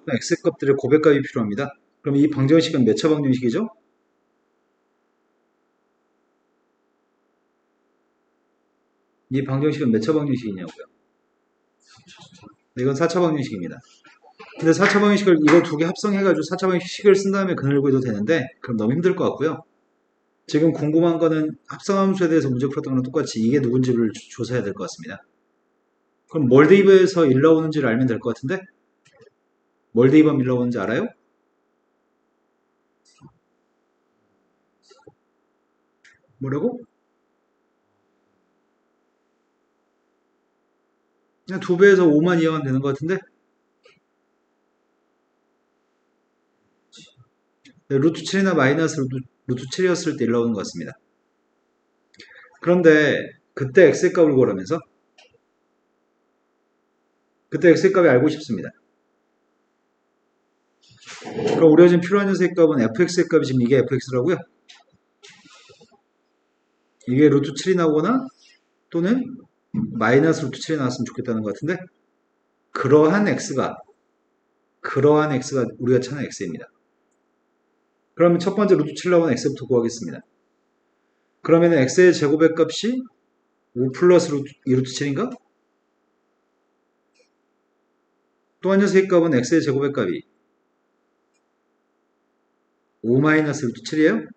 x의 값들의 고백값이 필요합니다. 그럼 이 방정식은 몇 차 방정식이죠? 이 방정식은 몇 차 방정식이냐고요? 네, 이건 4차 방정식입니다. 근데 4차 방정식을 이거 두 개 합성해가지고 4차 방정식을 쓴 다음에 그늘 구해도 되는데 그럼 너무 힘들 것 같고요. 지금 궁금한 거는 합성함수에 대해서 문제 풀었던 거랑 똑같이 이게 누군지를 조사해야 될 것 같습니다. 그럼 뭘 대입해서 1 나오는지를 알면 될 것 같은데 뭘 대입하면 1 나오는지 알아요? 뭐라고? 그냥 2배에서 5만 이하면 되는 것 같은데 네, 루트 7이나 마이너스 루트 7이었을 때 1 나오는 것 같습니다. 그런데 그때 x의 값을 구하라면서 그때 x의 값이 알고 싶습니다. 그럼 우리가 지금 필요한 녀석의 값은 fx의 값이 지금 이게 fx라고요? 이게 루트 7이 나오거나 또는 마이너스 루트 7이 나왔으면 좋겠다는 것 같은데 그러한 x가 우리가 찾는 x입니다. 그러면 첫 번째 루트 7 나오는 x부터 구하겠습니다. 그러면 x의 제곱의 값이 5 플러스 2루트 7인가? 또 한 녀석의 값은 x의 제곱의 값이 5 마이너스 루트 7이에요?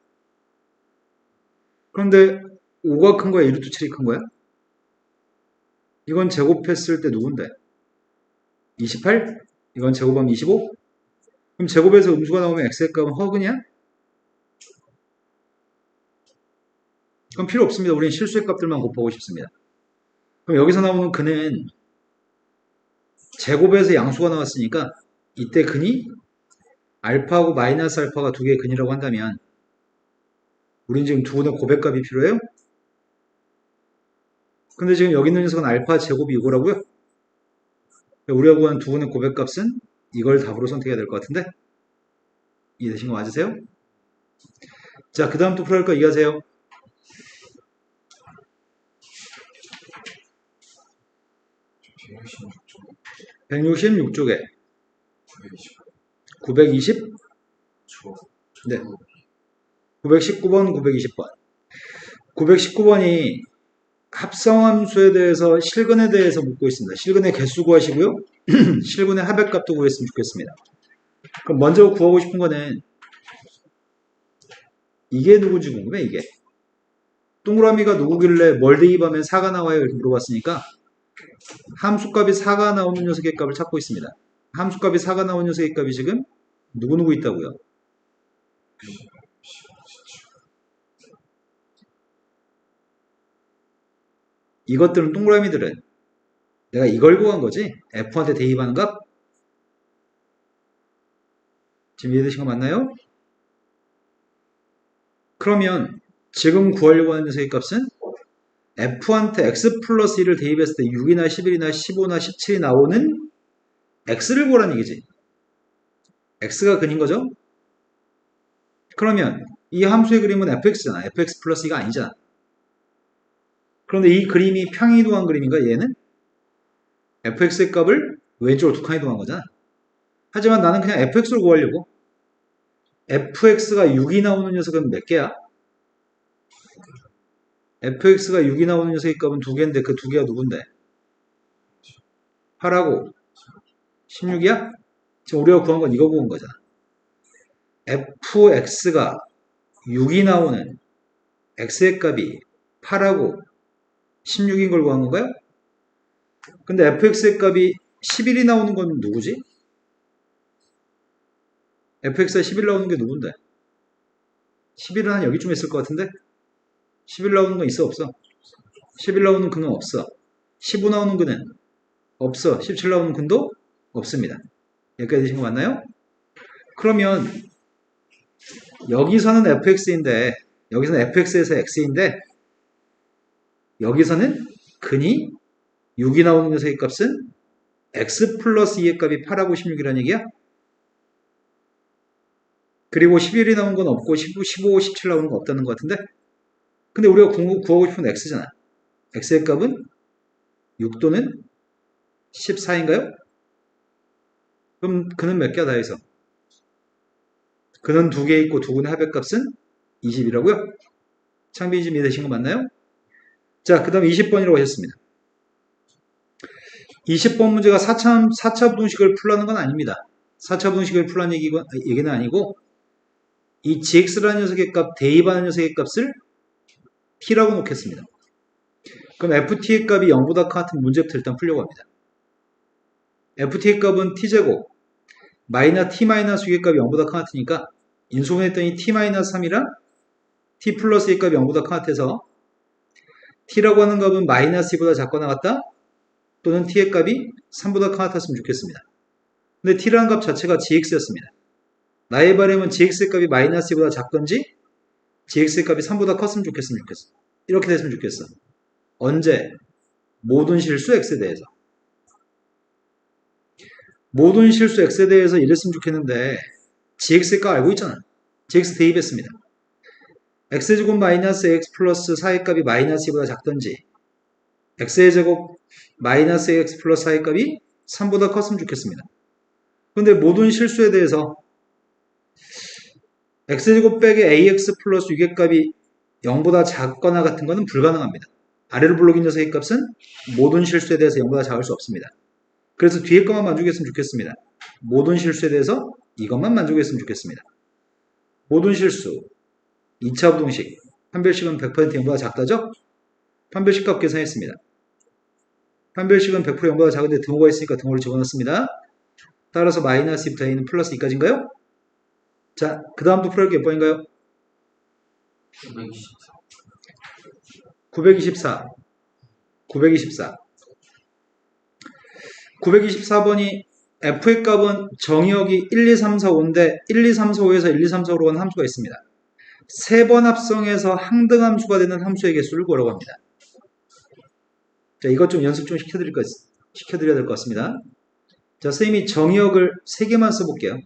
그런데 5가 큰 거야? 2루트 7이 큰 거야? 이건 제곱했을 때 누군데? 28? 이건 제곱하면 25? 그럼 제곱에서 음수가 나오면 x의 값은 허그냐? 그럼 필요 없습니다. 우리는 실수의 값들만 곱하고 싶습니다. 그럼 여기서 나오는 근은 제곱에서 양수가 나왔으니까 이때 근이 알파하고 마이너스 알파가 두 개의 근이라고 한다면 우린 지금 두 분의 고백값이 필요해요? 근데 지금 여기 있는 녀석은 알파 제곱이 이거라고요? 우리가 구한 두 분의 고백값은 이걸 답으로 선택해야 될 것 같은데 이해되신 거 맞으세요? 자, 그 다음 또 풀어할 거 이해하세요? 166쪽에 920? 네. 919번, 920번. 919번이 합성함수에 대해서 실근에 대해서 묻고 있습니다. 실근의 개수 구하시고요. 실근의 합액값도 구했으면 좋겠습니다. 그럼 먼저 구하고 싶은 거는 이게 누구인지 궁금해, 이게. 동그라미가 누구길래 뭘 대입하면 4가 나와요? 이렇게 물어봤으니까 함수값이 4가 나오는 녀석의 값을 찾고 있습니다. 함수값이 4가 나오는 녀석의 값이 지금 누구누구 있다고요? 이것들은 동그라미들은 내가 이걸 구한 거지? F한테 대입하는 값? 지금 이해되신 거 맞나요? 그러면 지금 구하려고 하는 녀석의 값은 F한테 X 플러스 1을 대입했을 때 6이나 11이나 15나 17이 나오는 X를 구하라는 얘기지. X가 근인 거죠? 그러면 이 함수의 그림은 fx잖아. fx 플러스 2가 아니잖아. 그런데 이 그림이 평행이동한 그림인가 얘는? fx의 값을 왼쪽으로 두 칸 이동한 거잖아. 하지만 나는 그냥 fx를 구하려고. fx가 6이 나오는 녀석은 몇 개야? fx가 6이 나오는 녀석의 값은 두 개인데 그 두 개가 누군데? 8하고 16이야? 지금 우리가 구한 건 이거 구한 거잖아. fx가 6이 나오는 x의 값이 8하고 16인 걸 구한 건가요? 근데 fx의 값이 11이 나오는 건 누구지? fx가 11 나오는 게 누군데? 11은 한 여기쯤에 있을 것 같은데? 11 나오는 건 있어 없어? 11 나오는 근은 없어. 15 나오는 근은 없어. 17 나오는 근도 없습니다. 여기까지 되신 거 맞나요? 그러면 여기서는 fx인데 여기서는 fx에서 x인데 여기서는 근이 6이 나오는 녀석의 값은 x 플러스 2의 값이 8하고 16이라는 얘기야? 그리고 11이 나온 건 없고 15, 17 나오는 건 없다는 것 같은데? 근데 우리가 구하고 싶은 x잖아. x의 값은 6 또는 14인가요? 그럼 그는 몇 개야 다 해서? 그는 두 개 있고 두 군의 합의값은 20이라고요? 창빈이 좀 이해되신 거 맞나요? 자, 그 다음 20번이라고 하셨습니다. 20번 문제가 4차 부등식을 풀라는 건 아닙니다. 4차 부등식을 풀라는 얘기는 아니고 이 gx라는 녀석의 값, 대입하는 녀석의 값을 t라고 놓겠습니다. 그럼 ft의 값이 0보다 같은 문제부터 일단 풀려고 합니다. ft의 값은 t제곱 t-6의 값이 0보다 같으니까 인수분해했더니 t-3이랑 t 플러스의 값이 0보다 같아서 t라고 하는 값은 -2보다 작거나 같다? 또는 t의 값이 3보다 같았으면 좋겠습니다. 근데 t라는 값 자체가 gx였습니다. 나의 바람은 gx의 값이 -2보다 작던지 gx의 값이 3보다 컸으면 좋겠어. 이렇게 됐으면 좋겠어. 언제? 모든 실수 x에 대해서. 모든 실수 x에 대해서 이랬으면 좋겠는데 gx의 값 알고 있잖아. gx 대입했습니다. x제곱 x 플러스 4의 값이 -2보다 작던지 x의 제곱 x 플러스 4의 값이 3보다 컸으면 좋겠습니다. 근데 모든 실수에 대해서 x제곱 빼기 ax 플러스 6의 값이 0보다 작거나 같은 것은 불가능합니다. 아래로 블록인 녀석의 값은 모든 실수에 대해서 0보다 작을 수 없습니다. 그래서 뒤에 것만 만족했으면 좋겠습니다. 모든 실수에 대해서 이것만 만족했으면 좋겠습니다. 모든 실수 2차 부등식 판별식은 100% 0보다 작다죠? 판별식 값 계산했습니다. 판별식은 100% 0보다 작은데 등호가 있으니까 등호를 집어넣습니다. 따라서 -2부터 a는 플러스 2까지인가요? 자, 그 다음도 풀어볼게 몇 번인가요? 924. 924번이 f의 값은 정의역이 1, 2, 3, 4, 5인데 1, 2, 3, 4, 5에서 1, 2, 3, 4, 5로 가는 함수가 있습니다. 세 번 합성해서 항등함수가 되는 함수의 개수를 구하라고 합니다. 자, 이것 좀 연습 좀 시켜드려야 될 것 같습니다. 자, 선생님이 정의역을 3개만 써볼게요.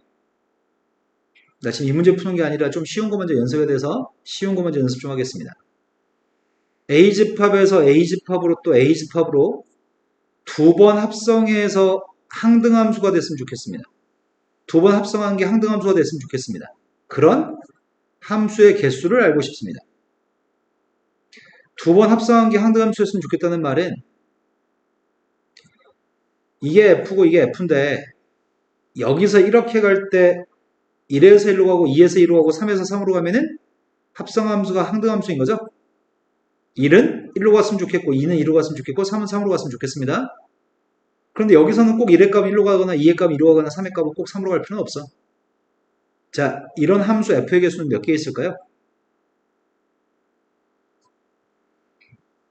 나 지금 이 문제 푸는 게 아니라 좀 쉬운 거 먼저 연습에 대해서 쉬운 거 먼저 연습 좀 하겠습니다. A집합에서 A집합으로 또 A집합으로 두 번 합성해서 항등함수가 됐으면 좋겠습니다. 두 번 합성한 게 항등함수가 됐으면 좋겠습니다. 그런 함수의 개수를 알고 싶습니다. 두 번 합성한 게 항등함수였으면 좋겠다는 말은 이게 F고 이게 F인데 여기서 이렇게 갈 때 1에서 1로 가고 2에서 2로 가고 3에서 3으로 가면은 합성함수가 항등함수인 거죠. 1은 1로 갔으면 좋겠고 2는 2로 갔으면 좋겠고 3은 3으로 갔으면 좋겠습니다. 그런데 여기서는 꼭 1의 값은 1로 가거나 2의 값은 2로 가거나 3의 값은 꼭 3으로 갈 필요는 없어. 자, 이런 함수 f의 개수는 몇 개 있을까요?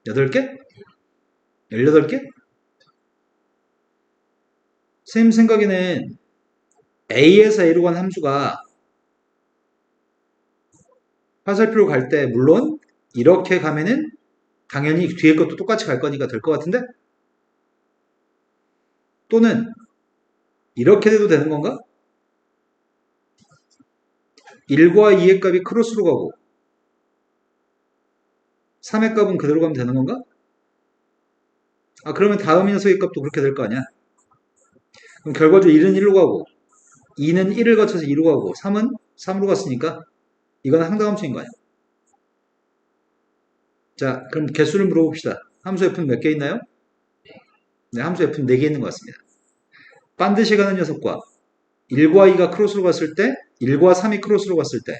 8개? 18개? 선생님 생각에는 A에서 A로 간 함수가 화살표로 갈 때 물론 이렇게 가면은 당연히 뒤에 것도 똑같이 갈 거니까 될 것 같은데? 또는 이렇게 돼도 되는 건가? 1과 2의 값이 크로스로 가고 3의 값은 그대로 가면 되는 건가? 아, 그러면 다음 녀석의 값도 그렇게 될 거 아니야? 그럼 결과적으로 1은 1로 가고 2는 1을 거쳐서 2로 가고 3은 3으로 갔으니까 이건 항등함수인 거 아니야? 자, 그럼 개수를 물어봅시다. 함수 f는 몇 개 있나요? 네, 함수 f는 4개 있는 것 같습니다. 반드시 가는 녀석과 1과 2가 크로스로 갔을 때 1과 3이 크로스로 갔을 때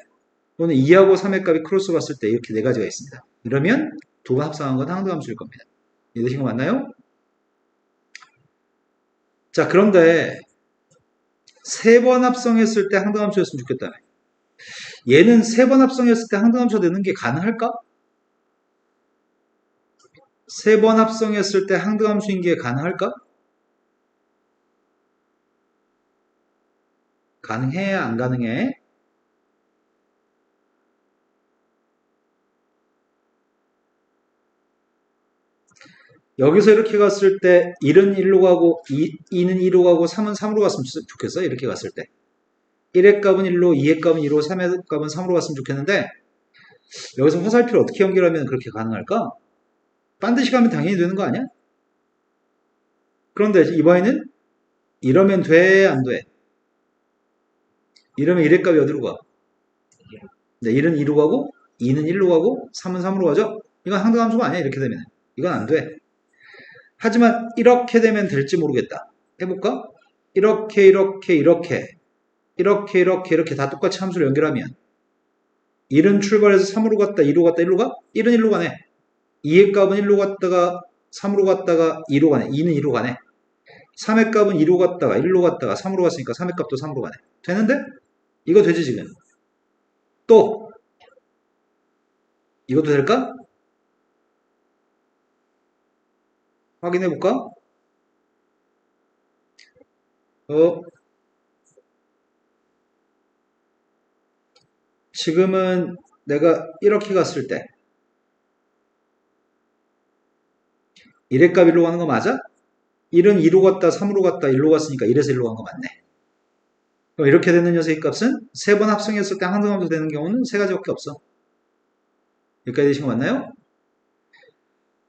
또는 2하고 3의 값이 크로스로 갔을 때 이렇게 4가지가 있습니다. 이러면 두 번 합성한 건 항등함수일 겁니다. 이해되신 거 맞나요? 자, 그런데 3번 합성했을 때 항등함수였으면 좋겠다며. 얘는 3번 합성했을 때 항등함수가 되는 게 가능할까? 3번 합성했을 때 항등함수인 게 가능할까? 가능해? 안 가능해? 여기서 이렇게 갔을 때 1은 1로 가고 2는 2로 가고 3은 3으로 갔으면 좋겠어. 이렇게 갔을 때 1의 값은 1로 2의 값은 2로 3의 값은 3으로 갔으면 좋겠는데 여기서 화살표를 어떻게 연결하면 그렇게 가능할까? 반드시 가면 당연히 되는 거 아니야? 그런데 이번에는 이러면 돼? 안 돼? 이러면 1의 값이 어디로 가? 네, 1은 2로 가고 2는 1로 가고 3은 3으로 가죠? 이건 항등함수가 아니야 이렇게 되면. 이건 안 돼. 하지만 이렇게 되면 될지 모르겠다. 해볼까? 이렇게 다 똑같이 함수를 연결하면 1은 출발해서 3으로 갔다 2로 갔다 1로 가? 1은 1로 가네. 2의 값은 1로 갔다가 3으로 갔다가 2로 가네. 2는 2로 가네. 3의 값은 2로 갔다가 1로 갔다가 3으로 갔으니까 3의 값도 3으로 가네. 되는데? 이거 되지 지금. 또 이것도 될까? 확인해 볼까? 지금은 내가 이렇게 갔을 때 1의 값 1로 가는 거 맞아? 1은 2로 갔다 3으로 갔다 1로 갔으니까 1에서 1로 간 거 맞네. 그럼 이렇게 되는 녀석의 값은 세 번 합성했을 때 항등함수 되는 경우는 세 가지밖에 없어. 여기까지 되신 거 맞나요?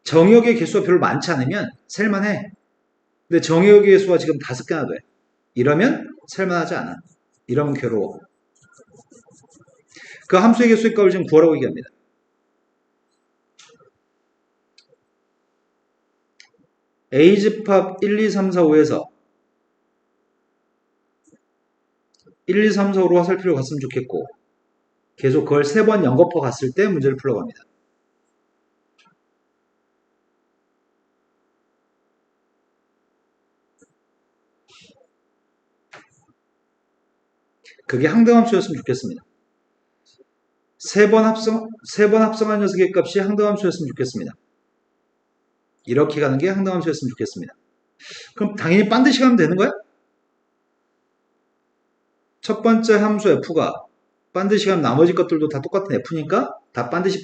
정의역의 개수가 별로 많지 않으면 셀만해. 근데 정의역의 개수가 지금 5개나 돼. 이러면 셀만하지 않아. 이러면 괴로워. 그 함수의 개수의 값을 지금 구하라고 얘기합니다. A집합 1, 2, 3, 4, 5에서 1, 2, 3, 4, 5로 화살표를 갔으면 좋겠고 계속 그걸 3번 연거푸 갔을 때 문제를 풀려고 합니다. 그게 항등함수였으면 좋겠습니다. 세 번 합성한 녀석의 값이 항등함수였으면 좋겠습니다. 이렇게 가는 게 항등함수였으면 좋겠습니다. 그럼 당연히 반드시 가면 되는 거야? 첫 번째 함수 f가 반드시 가면 나머지 것들도 다 똑같은 f니까 다 반드시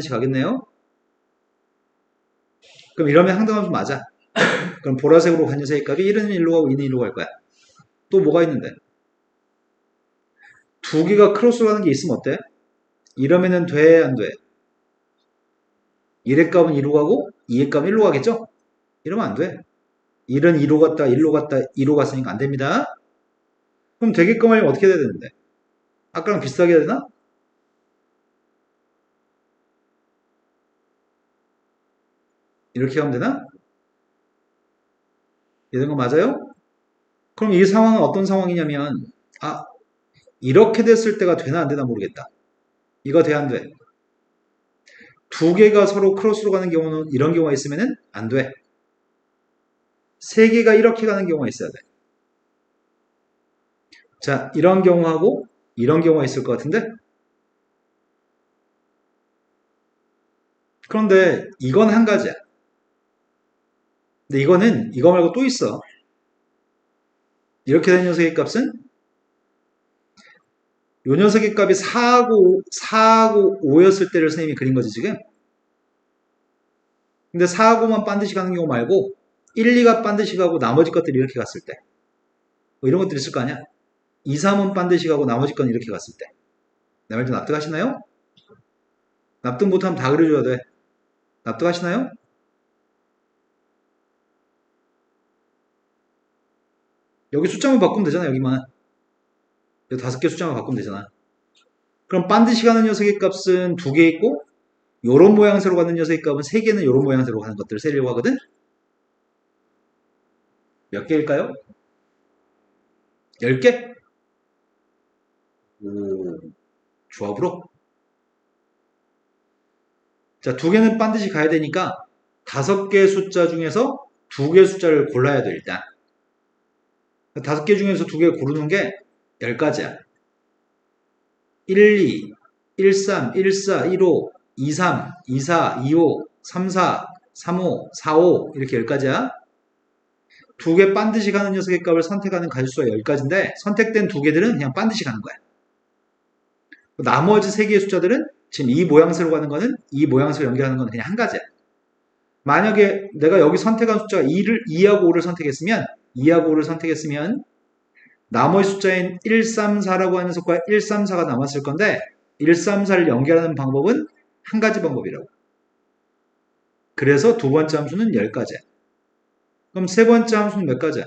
가겠네요. 그럼 이러면 항등함수 맞아. 그럼 보라색으로 간 녀석의 값이 1은 1로 가고 2는 1로 갈 거야. 또 뭐가 있는데? 두 개가 크로스로 가는 게 있으면 어때? 이러면은 돼, 안 돼? 1의 값은 2로 가고 2의 값은 1로 가겠죠? 이러면 안 돼. 1은 2로 갔다 1로 갔다 2로 갔으니까 안 됩니다. 그럼 되게끔 하려면 어떻게 돼야 되는데? 아까랑 비슷하게 해야 되나? 이렇게 하면 되나? 이런 거 맞아요? 그럼 이 상황은 어떤 상황이냐면 이렇게 됐을 때가 되나 안 되나 모르겠다. 이거 돼 안 돼? 두 개가 서로 크로스로 가는 경우는 이런 경우가 있으면 안 돼. 세 개가 이렇게 가는 경우가 있어야 돼. 자, 이런 경우하고 이런 경우가 있을 것 같은데? 그런데 이건 한 가지야. 근데 이거는 이거 말고 또 있어. 이렇게 된 녀석의 값은 요 녀석의 값이 4하고 5였을 때를 선생님이 그린 거지 지금. 근데 4하고만 반드시 가는 경우 말고 1, 2가 반드시 가고 나머지 것들이 이렇게 갔을 때 뭐 이런 것들이 있을 거 아니야. 2, 3은 반드시 가고 나머지 건 이렇게 갔을 때 내 말 좀 납득하시나요? 납득 못하면 다 그려줘야 돼. 납득하시나요? 여기 숫자만 바꾸면 되잖아. 여기만. 여기 5개 숫자만 바꾸면 되잖아. 그럼 반드시 가는 녀석의 값은 2개 있고 요런 모양새로 가는 녀석의 값은 3개는 요런 모양새로 가는 것들을 세려고 하거든. 몇 개일까요? 10개? 오, 조합으로? 자, 2개는 반드시 가야 되니까 5개 숫자 중에서 2개 숫자를 골라야 돼, 일단. 5개 중에서 2개 고르는 게 10가지야. 1, 2, 1, 3, 1, 4, 1, 5, 2, 3, 2, 4, 2, 5, 3, 4, 3, 5, 4, 5 이렇게 10가지야. 2개 반드시 가는 녀석의 값을 선택하는 가짓수가 10가지인데 선택된 2개들은 그냥 반드시 가는 거야. 나머지 3개의 숫자들은 지금 이 모양새로 가는 거는 이 모양새로 연결하는 거는 그냥 한 가지야. 만약에 내가 여기 선택한 숫자가 2하고 5를 선택했으면 2하고 5를 선택했으면 나머지 숫자인 1, 3, 4라고 하는 숫자가 1, 3, 4가 남았을 건데 1, 3, 4를 연결하는 방법은 한 가지 방법이라고. 그래서 두 번째 함수는 10가지야. 그럼 세 번째 함수는 몇 가지야?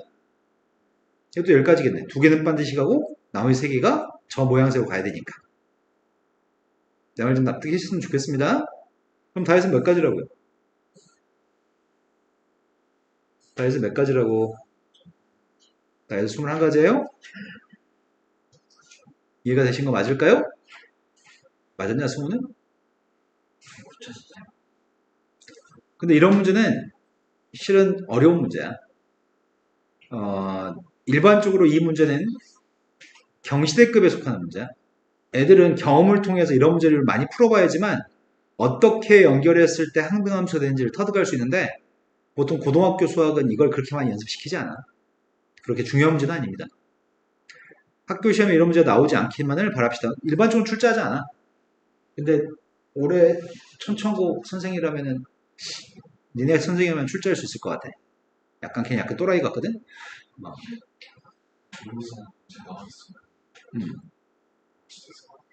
이것도 10가지겠네. 2개는 반드시 가고 나머지 3개가 저 모양새로 가야 되니까. 내 말 좀 납득해 주셨으면 좋겠습니다. 그럼 다 해서 몇 가지라고요? 다 해서 몇 가지라고? 다 해서 21가지예요? 이해가 되신 거 맞을까요? 맞았냐, 승우는? 근데 이런 문제는 실은 어려운 문제야. 일반적으로 이 문제는 경시대급에 속하는 문제야. 애들은 경험을 통해서 이런 문제를 많이 풀어봐야지만 어떻게 연결했을 때 항등함수가 되는지를 터득할 수 있는데 보통 고등학교 수학은 이걸 그렇게 많이 연습시키지 않아. 그렇게 중요한 문제는 아닙니다. 학교 시험에 이런 문제가 나오지 않기만을 바랍시다. 일반적으로 출제하지 않아. 근데 올해 천천고 선생이라면은 니네 선생이라면 출제할 수 있을 것 같아. 약간 걔 약간 또라이 같거든? 막.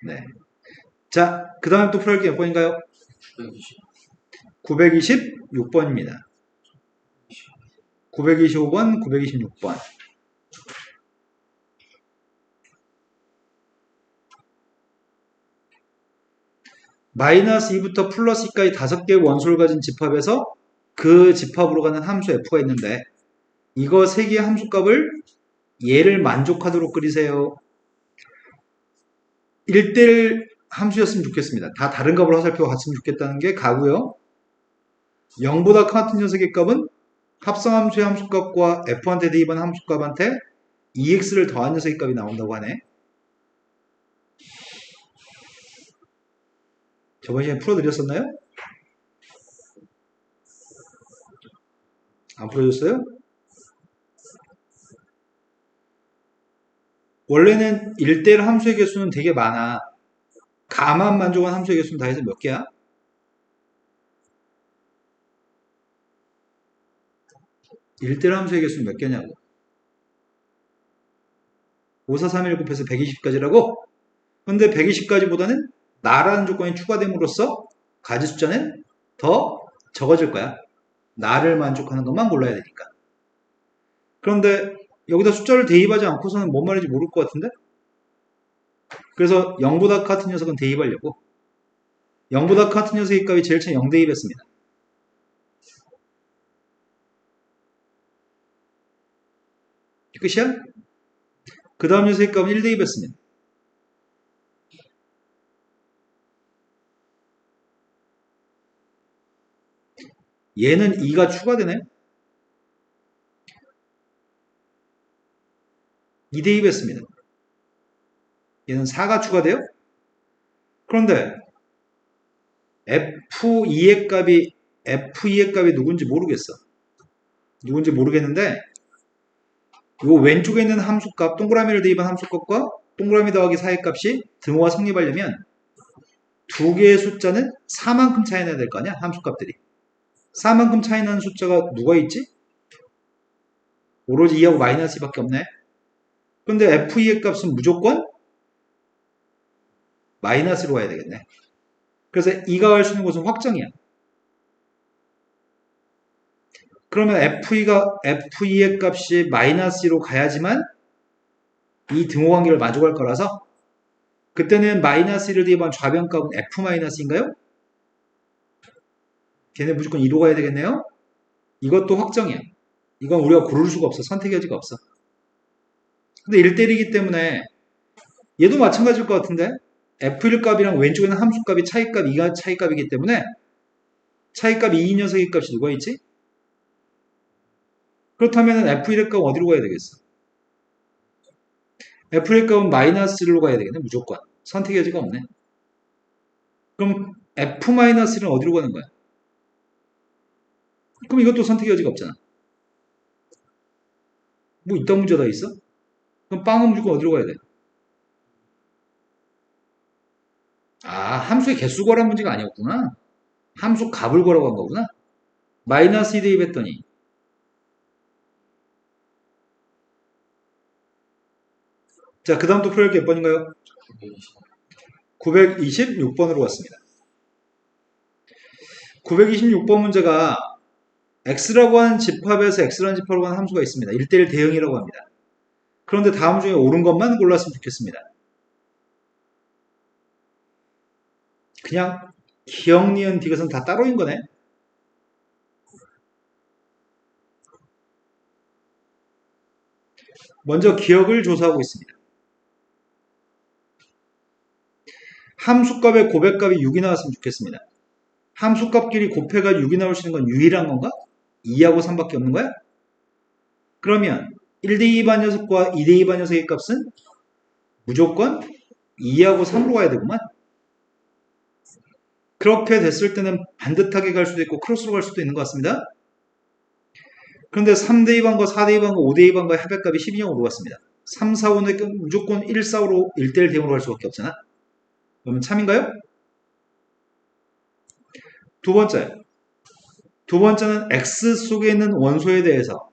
네. 자, 그 다음 또 풀어볼 게 몇 번인가요? 926번입니다. 925번, 926번. 마이너스 2부터 플러스 2까지 5개의 원소를 가진 집합에서 그 집합으로 가는 함수 f가 있는데 이거 3개의 함수값을 얘를 만족하도록 그리세요. 1대1 함수였으면 좋겠습니다. 다 다른 값으로 화살표가 같으면 좋겠다는 게 가고요. 0보다 같은 녀석의 값은 합성함수의 함수값과 f한테 대입한 함수값한테 2x를 더한 녀석의 값이 나온다고 하네. 저번 시간에 풀어드렸었나요? 안 풀어줬어요? 원래는 1대1 함수의 개수는 되게 많아. 가만 만족한 함수의 개수는 다 해서 몇 개야? 1대1 함수의 개수는 몇 개냐고. 5, 4, 3, 1 곱해서 120까지라고? 근데 120까지보다는 나라는 조건이 추가됨으로써 가지 숫자는 더 적어질 거야. 나를 만족하는 것만 골라야 되니까. 그런데 여기다 숫자를 대입하지 않고서는 뭔 말인지 모를 것 같은데? 그래서 0보다 같은 녀석은 대입하려고 0보다 같은 녀석의 값이 제일 처음 0 대입했습니다. 끝이야? 그 다음 녀석의 값은 1 대입했습니다. 얘는 2가 추가되네? 2 대입했습니다. 얘는 4가 추가돼요? 그런데 F2의 값이 누군지 모르겠어. 누군지 모르겠는데 요 왼쪽에 있는 함수값, 동그라미를 대입한 함수값과 동그라미 더하기 4의 값이 등호가 성립하려면 두 개의 숫자는 4만큼 차이 나야 될 거 아니야? 함수값들이. 4만큼 차이 나는 숫자가 누가 있지? 오로지 2하고 마이너스 2밖에 없네. 근데 F2의 값은 무조건 마이너스로 가야 되겠네. 그래서 2가 갈 수 있는 곳은 확정이야. 그러면 F2의 값이 마이너스 2로 가야지만 이 등호 관계를 만족할 거라서 그때는 마이너스 1을 대입한 좌변값은 F-인가요? 걔네 무조건 2로 가야 되겠네요. 이것도 확정이야. 이건 우리가 고를 수가 없어. 선택의 여지가 없어. 근데 1대1이기 때문에 얘도 마찬가지일 것 같은데 F1 값이랑 왼쪽에는 함수값이 차이값 2가 차이값이기 때문에 차이값 2이 녀석의 값이 누가 있지? 그렇다면 F1의 값은 어디로 가야 되겠어? F1의 값은 마이너스 1로 가야 되겠네. 무조건. 선택의 여지가 없네. 그럼 F-1은 어디로 가는 거야? 그럼 이것도 선택의 여지가 없잖아. 뭐 이딴 문제 다 있어? 그럼 빵은 무조건 어디로 가야 돼? 아, 함수의 개수 구하라는 문제가 아니었구나. 함수 값을 구하라고 한 거구나. 마이너스 2 대입했더니 자, 그 다음 또 풀어야 할 게 몇 번인가요? 926번으로 왔습니다. 926번 문제가 x라고 하는 집합에서 x라는 집합으로 가는 함수가 있습니다. 1대1 대응이라고 합니다. 그런데 다음 중에 옳은 것만 골랐으면 좋겠습니다. 그냥 기억, 니은, 디귿은 다 따로인 거네. 먼저 기억을 조사하고 있습니다. 함수값의 고백값이 6이 나왔으면 좋겠습니다. 함수값끼리 곱해가 6이 나올 수 있는 건 유일한 건가? 2하고 3밖에 없는 거야? 그러면 1대2 반 녀석과 2대2 반 녀석의 값은 무조건 2하고 3으로 가야 되구만. 그렇게 됐을 때는 반듯하게 갈 수도 있고 크로스로 갈 수도 있는 것 같습니다. 그런데 3대2 반과 4대2 반과 5대2 반과의 합의값이 12.5로 갔습니다. 3, 4, 5는 무조건 1, 4, 5로 1대1 대응으로 갈 수밖에 없잖아. 그러면 참인가요? 두 번째. 두 번째는 X 속에 있는 원소에 대해서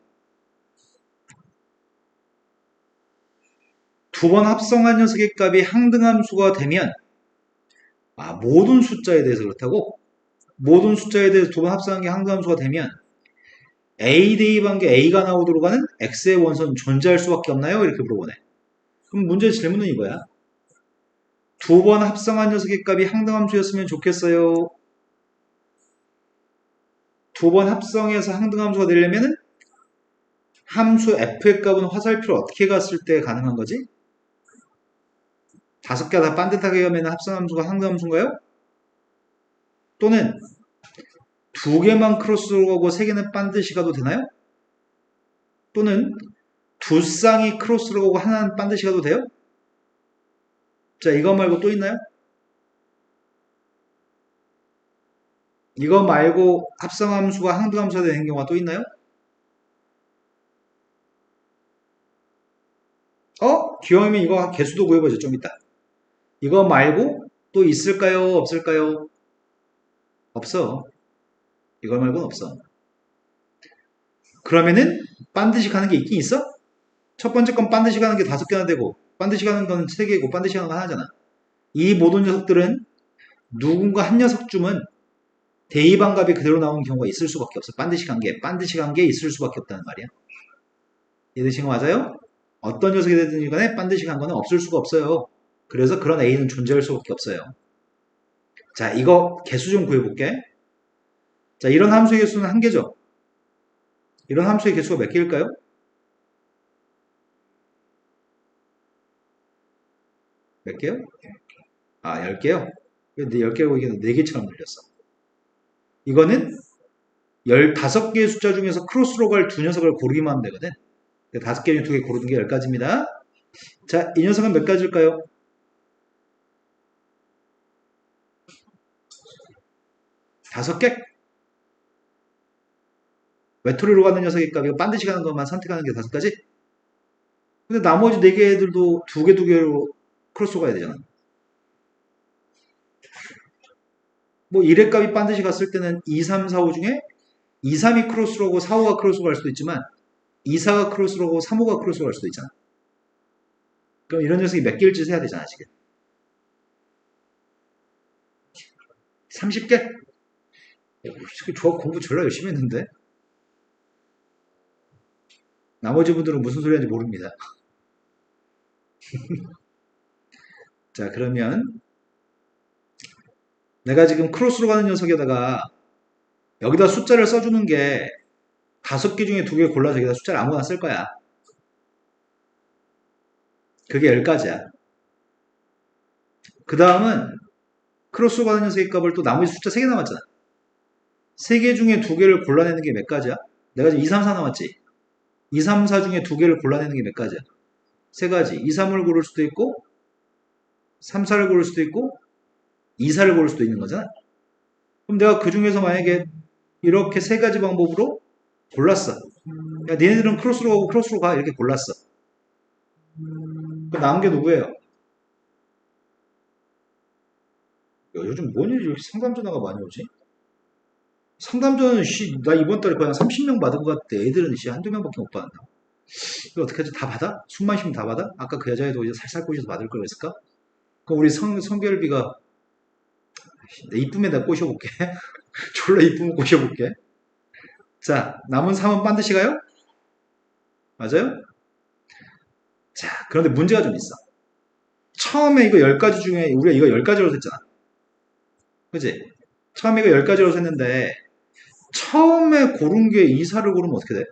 두 번 합성한 녀석의 값이 항등함수가 되면 모든 숫자에 대해서 그렇다고? 모든 숫자에 대해서 두 번 합성한 게 항등함수가 되면 A 대입한 게 A가 나오도록 하는 X의 원소는 존재할 수밖에 없나요? 이렇게 물어보네. 그럼 문제 질문은 이거야. 두 번 합성한 녀석의 값이 항등함수였으면 좋겠어요. 두 번 합성해서 항등함수가 되려면은 함수 f의 값은 화살표를 어떻게 갔을 때 가능한 거지? 다섯 개 다 반듯하게 가면 합성함수가 항등함수인가요? 또는 두 개만 크로스로 가고 세 개는 반드시 가도 되나요? 또는 두 쌍이 크로스로 가고 하나는 반드시 가도 돼요? 자, 이거 말고 또 있나요? 이거 말고 합성함수가 항등함수가 되는 경우가 또 있나요? 기왕이면 이거 개수도 구해보죠. 좀 이따. 이거 말고 또 있을까요? 없을까요? 없어. 이거 말고는 없어. 그러면은 반드시 가는 게 있긴 있어? 첫 번째 건 반드시 가는 게 다섯 개나 되고 반드시 가는 건 세 개고 반드시 가는 건 하나잖아. 이 모든 녀석들은 누군가 한 녀석쯤은 대입반값이 그대로 나오는 경우가 있을 수밖에 없어. 반드시 간 게 있을 수밖에 없다는 말이야. 이해되신 거 맞아요? 어떤 녀석이 되든 간에 반드시 간 거는 없을 수가 없어요. 그래서 그런 A는 존재할 수밖에 없어요. 자, 이거 개수 좀 구해볼게. 자, 이런 함수의 개수는 한 개죠. 이런 함수의 개수가 몇 개일까요? 몇 개요? 10개요? 근데 10개고 이게 4개처럼 들렸어. 이거는 15개의 숫자 중에서 크로스로 갈 두 녀석을 고르기만 하면 되거든. 5개 중에 2개 고르는 게 10가지입니다. 자, 이 녀석은 몇 가지일까요? 5개? 외톨이로 가는 녀석의 값이 반드시 가는 것만 선택하는 게 5가지? 근데 나머지 4개들도 2개로 크로스 가야 되잖아. 뭐 1의 값이 반드시 갔을 때는 2, 3, 4, 5 중에 2, 3이 크로스로 오고 4, 5가 크로스로 갈 수도 있지만 2, 4가 크로스로 오고 3, 5가 크로스로 갈 수도 있잖아. 그럼 이런 녀석이 몇 개일지 세야 되잖아, 지금. 30개? 조합 공부 졸라 열심히 했는데? 나머지 분들은 무슨 소리 하는지 모릅니다. 자, 그러면 내가 지금 크로스로 가는 녀석에다가 여기다 숫자를 써주는 게 5개 중에 2개 골라서 여기다 숫자를 아무거나 쓸 거야. 그게 10가지야. 그 다음은 크로스로 가는 녀석의 값을 또 나머지 숫자 3개 남았잖아. 3개 중에 2개를 골라내는 게 몇 가지야? 내가 지금 2, 3, 4 남았지? 2, 3, 4 중에 2개를 골라내는 게 몇 가지야? 3가지. 2, 3을 고를 수도 있고 3, 4를 고를 수도 있고 2, 4를 고를 수도 있는 거잖아. 그럼 내가 그 중에서 만약에 이렇게 3가지 방법으로 골랐어. 야, 니네들은 크로스로 가고 크로스로 가. 이렇게 골랐어. 그 나온 게 누구예요? 야, 요즘 뭔 일이 이렇게 상담 전화가 많이 오지? 상담 전화는 나 이번 달에 거의 한 30명 받은 것 같아. 애들은 한두 명밖에 못 받는다. 이거 어떻게 하지? 다 받아? 숨만 쉬면 다 받아? 아까 그 여자애도 이제 살살 꼬셔서 받을 걸 그랬을까? 그럼 우리 성결비가 이쁨에 내가 꼬셔볼게. 졸라 이쁨을 꼬셔볼게. 자, 남은 3은 반드시 가요? 맞아요? 자, 그런데 문제가 좀 있어. 처음에 이거 10가지 중에 우리가 이거 10가지로 했잖아. 그지? 처음에 이거 10가지로 셌는데 처음에 고른 게 2사를 고르면 어떻게 돼?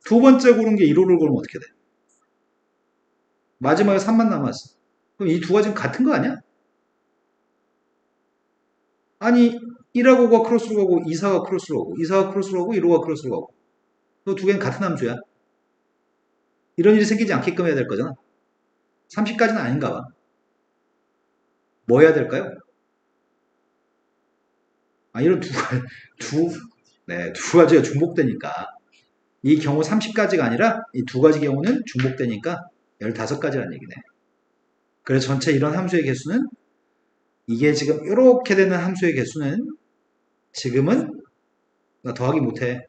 두 번째 고른 게 1호를 고르면 어떻게 돼? 마지막에 3만 남았어. 그럼 이 두 가지는 같은 거 아니야? 아니 1하고가 크로스로 가고 2사가 크로스로 가고 2사가 크로스로 가고 1호가 크로스로 가고 그 두 개는 같은 함수야. 이런 일이 생기지 않게끔 해야 될 거잖아. 30까지는 아닌가 봐. 뭐 해야 될까요? 아, 이런 두 가지가 중복되니까. 이 경우 30가지가 아니라 이 두 가지 경우는 중복되니까 15가지라는 얘기네. 그래서 전체 이런 함수의 개수는 이게 지금 이렇게 되는 함수의 개수는 지금은 더하기 못해.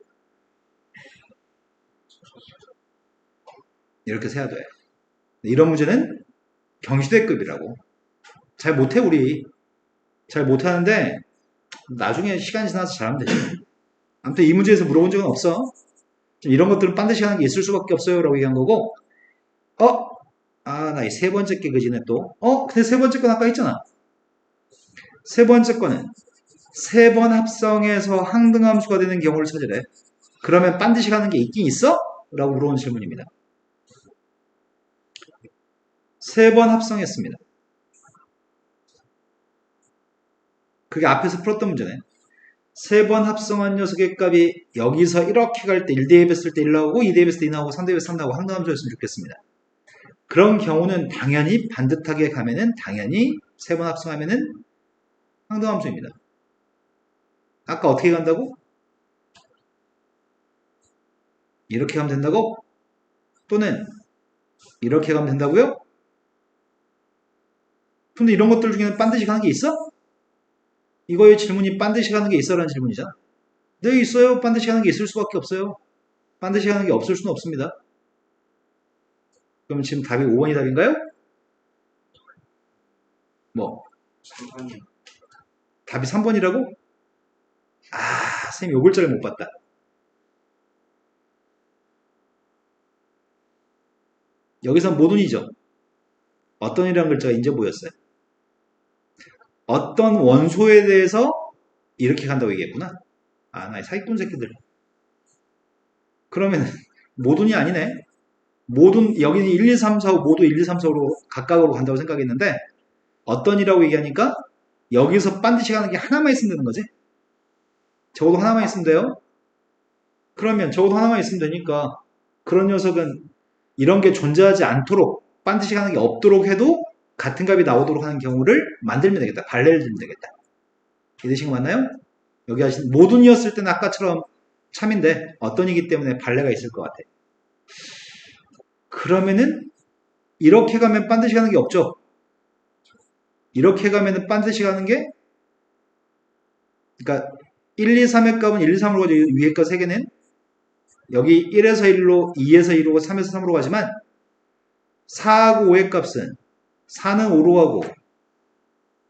이렇게 세야 돼. 이런 문제는 경시대급이라고. 잘 못해 우리. 잘 못하는데 나중에 시간이 지나서 잘하면 되지. 아무튼 이 문제에서 물어본 적은 없어. 이런 것들은 반드시 하는 게 있을 수밖에 없어요 라고 얘기한 거고 나 이 세 번째 게 그지네 또. 근데 세 번째 건 아까 했잖아. 세 번째 거는 세 번 합성해서 항등함수가 되는 경우를 찾으래. 그러면 반드시 가는 게 있긴 있어? 라고 물어본 질문입니다. 세 번 합성했습니다. 그게 앞에서 풀었던 문제네. 세 번 합성한 녀석의 값이 여기서 이렇게 갈 때 1대입했을 때 1 나오고 2대입했을 때 2 나오고 3대입했을 때 3 나오고 항등함수였으면 좋겠습니다. 그런 경우는 당연히 반듯하게 가면은 당연히 세 번 합성하면은 항등함수입니다. 아까 어떻게 간다고? 이렇게 가면 된다고? 또는 이렇게 가면 된다고요? 근데 이런 것들 중에는 반드시 가는 게 있어? 이거의 질문이 반드시 가는 게 있어? 라는 질문이잖아. 네, 있어요. 반드시 가는 게 있을 수밖에 없어요. 반드시 가는 게 없을 수는 없습니다. 그럼 지금 답이 5번이 답인가요? 뭐? 3번이요. 답이 3번이라고? 선생님 요 글자를 못 봤다. 여기서 모든이죠. 어떤 이라는 글자가 이제 보였어요. 어떤 원소에 대해서 이렇게 간다고 얘기했구나. 나 사기꾼 새끼들. 그러면 모든이 아니네. 모든 여기는 1, 2, 3, 4, 5 모두 1, 2, 3, 4로 각각으로 간다고 생각했는데 어떤이라고 얘기하니까 여기서 반드시 가는 게 하나만 있으면 되는 거지. 적어도 하나만 있으면 돼요. 그러면 적어도 하나만 있으면 되니까 그런 녀석은 이런 게 존재하지 않도록 반드시 가는 게 없도록 해도 같은 값이 나오도록 하는 경우를 만들면 되겠다. 발레를 들면 되겠다. 이해되신 거 맞나요? 여기 하신 모든이었을 때는 아까처럼 참인데 어떤이기 때문에 발레가 있을 것 같아. 그러면은 이렇게 가면 반드시 가는 게 없죠. 이렇게 가면은 반드시 가는 게 그러니까 1, 2, 3의 값은 1, 2, 3으로 가지고 위에 거 3개는 여기 1에서 1로 2에서 1로 3에서 3으로 가지만 4하고 5의 값은 4는 5로 가고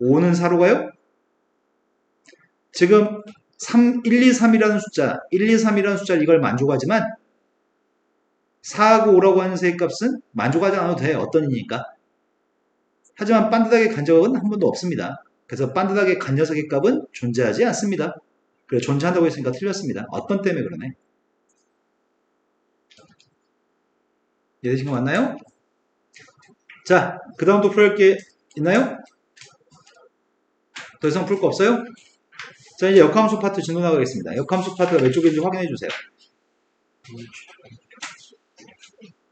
5는 4로 가요? 지금 1, 2, 3이라는 숫자 1, 2, 3이라는 숫자를 이걸 만족하지만 4하고 5라고 하는 세의 값은 만족하지 않아도 돼. 어떤이니까. 하지만 반듯하게 간 적은 한 번도 없습니다. 그래서 반듯하게 간 녀석의 값은 존재하지 않습니다. 그래 존재한다고 했으니까 틀렸습니다. 어떤 때문에 그러네. 이해되신 거 맞나요? 자, 그 다음 또 풀 게 있나요? 더 이상 풀 거 없어요? 자, 이제 역함수 파트 진도 나가겠습니다. 역함수 파트가 몇 쪽인지 확인해 주세요.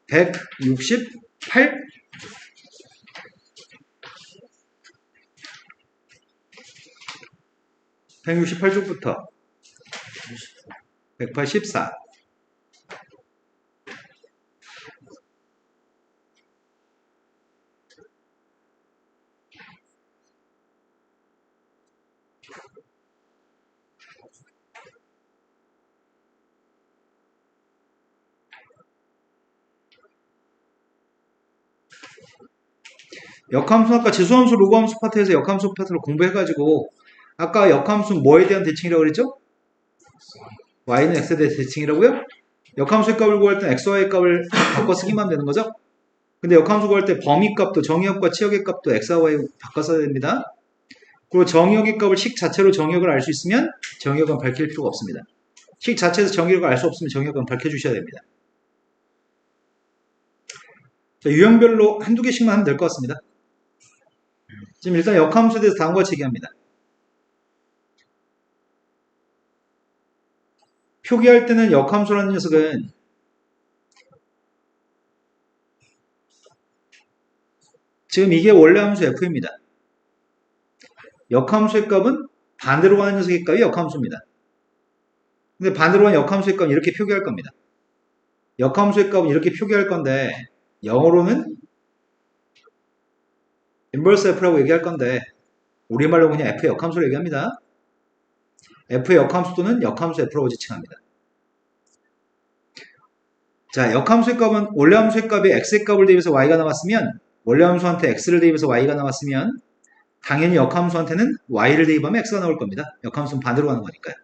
168? 168쪽부터 184 역함수 아까 지수함수 로그함수 파트에서 역함수 파트를 공부해가지고 아까 역함수 뭐에 대한 대칭이라고 그랬죠? y는 x에 대한 대칭이라고요? 역함수의 값을 구할 땐 x, y의 값을 바꿔 쓰기만 되는 거죠? 근데 역함수 구할 때 범위값도 정의역과 치역의 값도 x와 y 바꿔서야 됩니다. 그리고 정의역의 값을 식 자체로 정의역을 알 수 있으면 정의역은 밝힐 필요가 없습니다. 식 자체에서 정의역을 알 수 없으면 정의역은 밝혀주셔야 됩니다. 자, 유형별로 한두 개씩만 하면 될 것 같습니다. 지금 일단 역함수에 대해서 다음과 같이 얘기합니다. 표기할 때는 역함수라는 녀석은 지금 이게 원래 함수 f입니다. 역함수의 값은 반대로 가는 녀석의 값이 역함수입니다. 근데 반대로 가는 역함수의 값은 이렇게 표기할 겁니다. 역함수의 값은 이렇게 표기할 건데 영어로는 inverse f라고 얘기할 건데 우리말로 그냥 f의 역함수로 얘기합니다. f의 역함수 또는 역함수 f라고 지칭합니다. 자, 역함수의 값은 원래 함수의 값이 x의 값을 대입해서 y가 나왔으면 원래 함수한테 x를 대입해서 y가 나왔으면 당연히 역함수한테는 y를 대입하면 x가 나올 겁니다. 역함수는 반대로 가는 거니까요.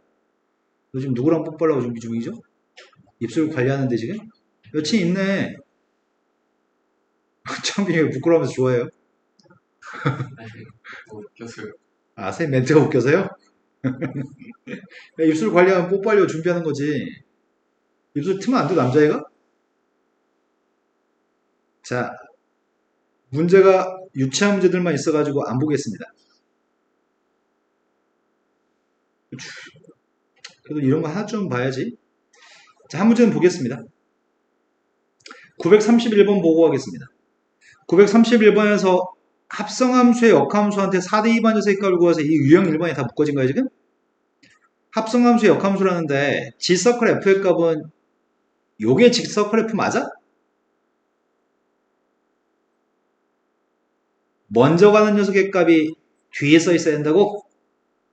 요즘 누구랑 뽀뽀하려고 준비 중이죠? 입술 관리하는데 지금? 여친 있네. 창빈이 왜 부끄러워하면서 좋아해요? 아니, 웃겼어요. 아, 새 멘트가 웃겨서요? 입술 관리하면 뽀뽀하려고 준비하는 거지. 입술 트면 안 돼, 남자애가? 자, 문제가 유치한 문제들만 있어가지고 안 보겠습니다. 그래도 이런 거 하나쯤 봐야지. 자, 한 문제는 보겠습니다. 931번 보고 가겠습니다. 931번에서 합성함수의 역함수한테 4대 2반 녀석의 값을 구해서 이 유형 1번이 다 묶어진 거예요, 지금? 합성함수의 역함수라는데 G서클 F의 값은 요게 G서클 F 맞아? 먼저 가는 녀석의 값이 뒤에 써 있어야 된다고?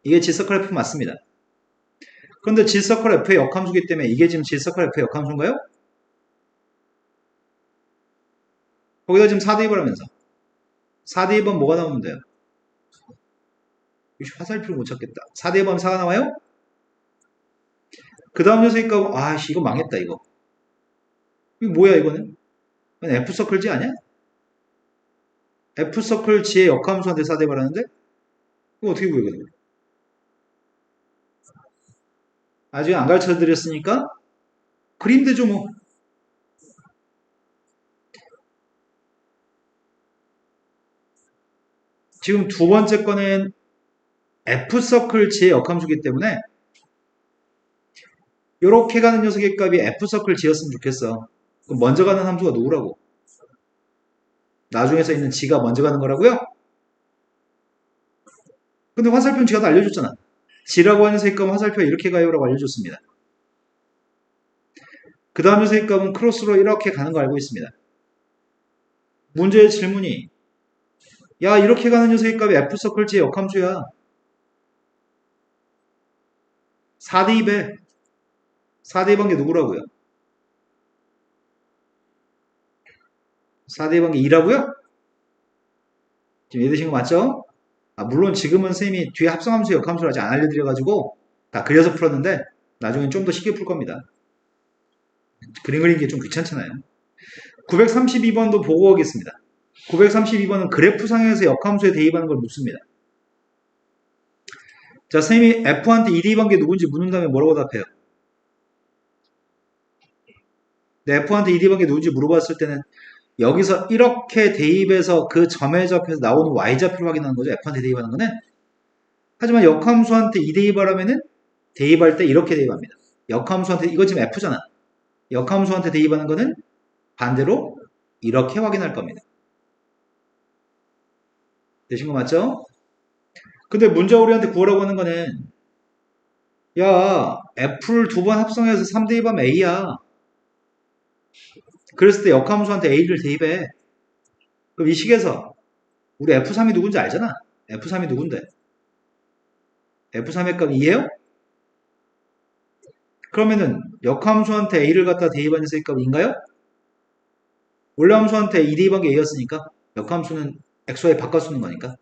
이게 G서클 F 맞습니다. 그런데 G서클 F의 역함수기 때문에 이게 지금 G서클 F의 역함수인가요? 거기다 지금 4대 2번 하면서 4대 2번 뭐가 나오면 돼요? 화살표를 못 찾겠다. 4대 2번 4가 나와요? 그 다음 녀석의 값은 아씨 이거 망했다 이거. 이거 뭐야 이거는? 이건 F서클 G 아니야? F서클 G의 역함수한테 4대 2번 하는데? 이거 어떻게 구해요? 아직 안 가르쳐 드렸으니까 그림 되죠 뭐. 지금 두 번째 거는 F서클 G의 역함수기 때문에 이렇게 가는 녀석의 값이 F서클 G였으면 좋겠어. 그럼 먼저 가는 함수가 누구라고? 나중에 써 있는 G가 먼저 가는 거라고요? 근데 화살표는 G가 다 알려줬잖아. G라고 하는 녀석의 값은 화살표가 이렇게 가요 라고 알려줬습니다. 그 다음 녀석의 값은 크로스로 이렇게 가는 거 알고 있습니다. 문제의 질문이 야 이렇게 가는 녀석의 값이 F서클 G의 역함수야. 4대 2배 4대 2번 게 누구라고요? 4대 2번 게 2라고요? 지금 이해되신 거 맞죠? 아, 물론 지금은 쌤이 뒤에 합성함수 역함수를 아직 안 알려드려가지고 다 그려서 풀었는데 나중엔 좀 더 쉽게 풀 겁니다. 그림 그리는 게 좀 귀찮잖아요. 932번도 보고 오겠습니다. 932번은 그래프상에서 역함수에 대입하는 걸 묻습니다. 자, 쌤이 F한테 2대 2번 게 누군지 묻는 다음에 뭐라고 답해요? 네, F한테 2대 2번 게 누군지 물어봤을 때는 여기서 이렇게 대입해서 그 점의 좌표에서 나오는 y좌표를 확인하는 거죠. F한테 대입하는 거는. 하지만 역함수한테 2 대입하려면은 대입할 때 이렇게 대입합니다. 역함수한테 이거 지금 F잖아. 역함수한테 대입하는 거는 반대로 이렇게 확인할 겁니다. 되신 거 맞죠? 근데 문제 우리한테 구하라고 하는 거는 야 F를 두 번 합성해서 3 대입하면 A야. 그랬을 때 역함수한테 A를 대입해. 그럼 이 식에서 우리 F3이 누군지 알잖아. F3이 누군데? F3의 값 2예요? 그러면은 역함수한테 A를 갖다 대입한 녀석의 값 2인가요? 원래 함수한테 2 대입한 게 A였으니까 역함수는 XY 바꿔 쓰는 거니까.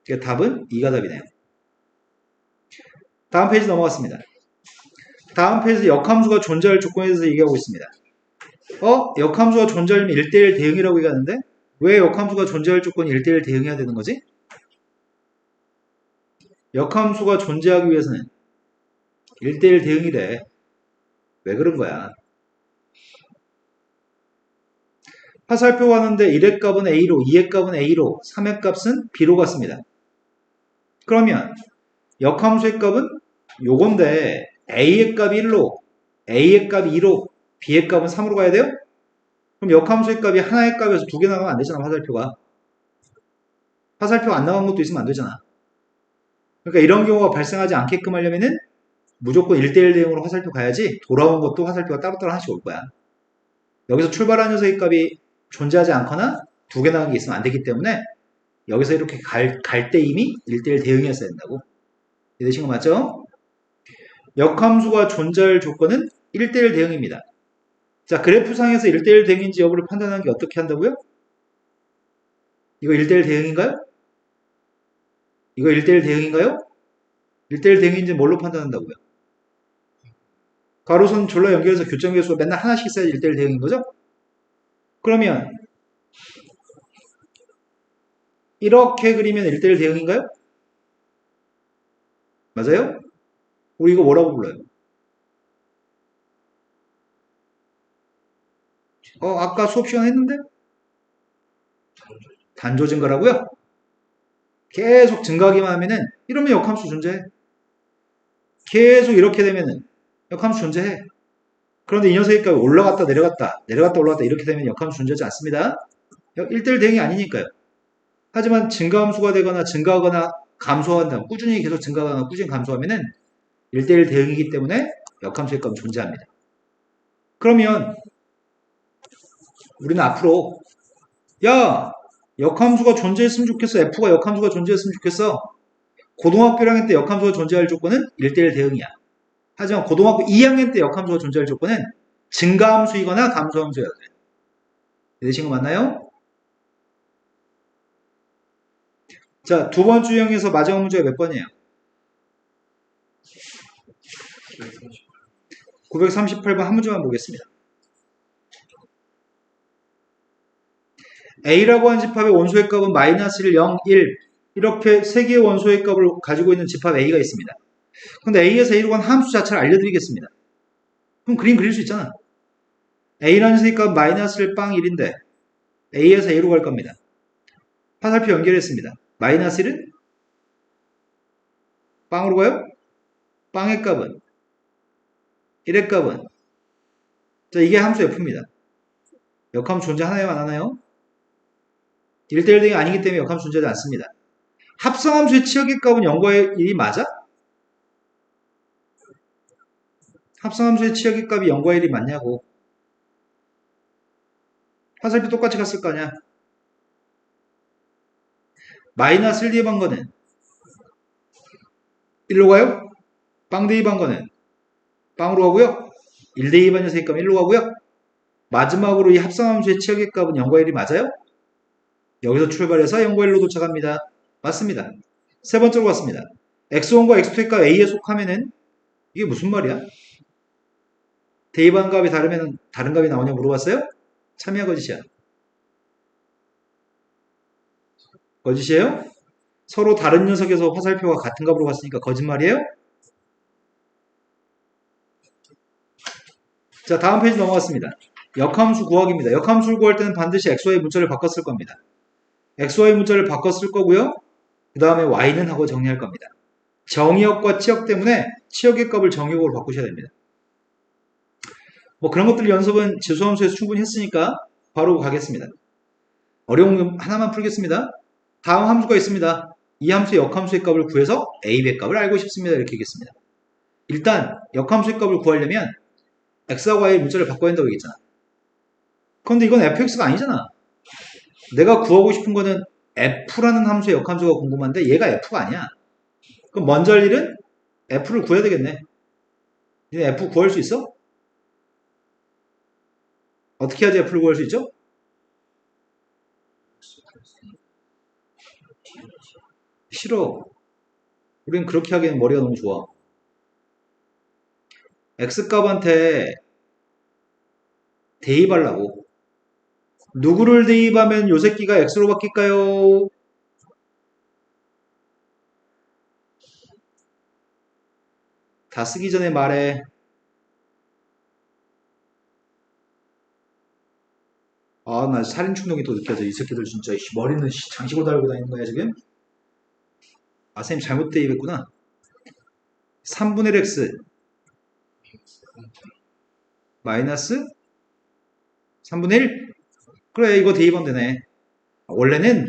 그러니까 답은 2가 답이네요. 다음 페이지 넘어갔습니다. 다음 페이지 역함수가 존재할 조건에 대해서 얘기하고 있습니다. 역함수가 존재하려면 1대1 대응이라고 얘기하는데 왜 역함수가 존재할 조건이 1대1 대응해야 되는 거지? 역함수가 존재하기 위해서는 1대1 대응이래. 왜 그런 거야? 화살표 가는데 1의 값은 A로, 2의 값은 A로, 3의 값은 B로 같습니다. 그러면 역함수의 값은 요건데 A의 값이 1로, A의 값이 2로, B의 값은 3으로 가야 돼요? 그럼 역함수의 값이 하나의 값에서 두 개 나가면 안 되잖아, 화살표가. 화살표가 안 나간 것도 있으면 안 되잖아. 그러니까 이런 경우가 발생하지 않게끔 하려면은 무조건 1대1 대응으로 화살표 가야지 돌아온 것도 화살표가 따로따로 하나씩 올 거야. 여기서 출발한 녀석의 값이 존재하지 않거나 두 개 나간 게 있으면 안 되기 때문에 여기서 이렇게 갈 때 이미 1대1 대응이었어야 된다고. 이해되신 거 맞죠? 역함수가 존재할 조건은 1대1 대응입니다. 자, 그래프상에서 1대1 대응인지 여부를 판단하는 게 어떻게 한다고요? 이거 1대1 대응인가요? 이거 1대1 대응인가요? 1대1 대응인지 뭘로 판단한다고요? 가로선 졸라 연결해서 교점계수가 맨날 하나씩 있어야 1대1 대응인 거죠? 그러면 이렇게 그리면 1대1 대응인가요? 맞아요? 우리 이거 뭐라고 불러요? 아까 수업 시간 했는데? 단조 증가라고요? 계속 증가하기만 하면은 이러면 역함수 존재해. 계속 이렇게 되면은 역함수 존재해. 그런데 이 녀석의 값이 올라갔다 내려갔다 내려갔다 올라갔다 이렇게 되면 역함수 존재하지 않습니다. 1대1 대응이 아니니까요. 하지만 증가함수가 되거나 증가하거나 감소한다. 꾸준히 계속 증가하거나 꾸준히 감소하면은 1대1 대응이기 때문에 역함수의 값은 존재합니다. 그러면 우리는 앞으로 야 역함수가 존재했으면 좋겠어. F가 역함수가 존재했으면 좋겠어. 고등학교 1학년 때 역함수가 존재할 조건은 1대1 대응이야. 하지만 고등학교 2학년 때 역함수가 존재할 조건은 증가함수이거나 감소함수여야 돼. 이해되신 거 맞나요? 자, 두 번째 유형에서 마지막 문제가 몇 번이에요? 938번 한 문제만 보겠습니다. A라고 하는 집합의 원소의 값은 마이너스 1, 0, 1 이렇게 세 개의 원소의 값을 가지고 있는 집합 A가 있습니다. 근데 A에서 A로 간 함수 자체를 알려드리겠습니다. 그럼 그림 그릴 수 있잖아. A라는 녀석의 값은 마이너스 1, 빵 1인데 A에서 A로 갈 겁니다. 화살표 연결했습니다. 마이너스 1은 빵으로 가요? 빵의 값은 1의 값은 자 이게 함수 F입니다. 역함수 존재하나요? 안 하나요? 1대1 대응이 아니기 때문에 역함수 존재하지 않습니다. 합성함수의 치역의 값은 0과 1이 맞아? 합성함수의 치역의 값이 0과 1이 맞냐고. 화살표 똑같이 갔을 거 아니야. 마이너스 1 대입한 거는 1로 가요? 빵 대입한 거는 빵으로 가고요. 1 대입한 녀석의 값은 1로 가고요. 마지막으로 이 합성함수의 치역의 값은 0과 1이 맞아요? 여기서 출발해서 0과 1로 도착합니다. 맞습니다. 세 번째로 갔습니다. x1과 x2의 값 A에 속하면은 이게 무슨 말이야? 대입한 값이 다르면 다른 값이 나오냐 물어봤어요? 참이야 거짓이야? 거짓이에요? 서로 다른 녀석에서 화살표가 같은 값으로 갔으니까 거짓말이에요? 자, 다음 페이지 넘어갔습니다. 역함수 구하기입니다. 역함수를 구할 때는 반드시 xy 문자를 바꿔 쓸 겁니다. xy 문자를 바꿔 쓸 거고요. 그 다음에 y는 하고 정리할 겁니다. 정의역과 치역 때문에 치역의 값을 정의역으로 바꾸셔야 됩니다. 뭐 그런 것들 연습은 지수함수에서 충분히 했으니까 바로 가겠습니다. 어려운 거 하나만 풀겠습니다. 다음 함수가 있습니다. 이 함수의 역함수의 값을 구해서 a의 값을 알고 싶습니다. 이렇게 하겠습니다. 일단 역함수의 값을 구하려면 x와 y의 문자를 바꿔야 한다고 얘기했잖아. 그런데 이건 fx가 아니잖아. 내가 구하고 싶은 거는 f라는 함수의 역함수가 궁금한데 얘가 f가 아니야. 그럼 먼저 할 일은 f를 구해야 되겠네. 니네 f 구할 수 있어? 어떻게 해야지 f를 구할 수 있죠? 싫어. 우린 그렇게 하기에는 머리가 너무 좋아. x값한테 대입하려고. 누구를 대입하면 요 새끼가 x로 바뀔까요? 다 쓰기 전에 말해. 아, 나 살인 충동이 또 느껴져. 이 새끼들 진짜 머리는 장식으로 달고 다니는 거야 지금? 아, 쌤 잘못 대입했구나. 3분의 x 마이너스 3분의 1? 그래, 이거 대입하면 되네. 원래는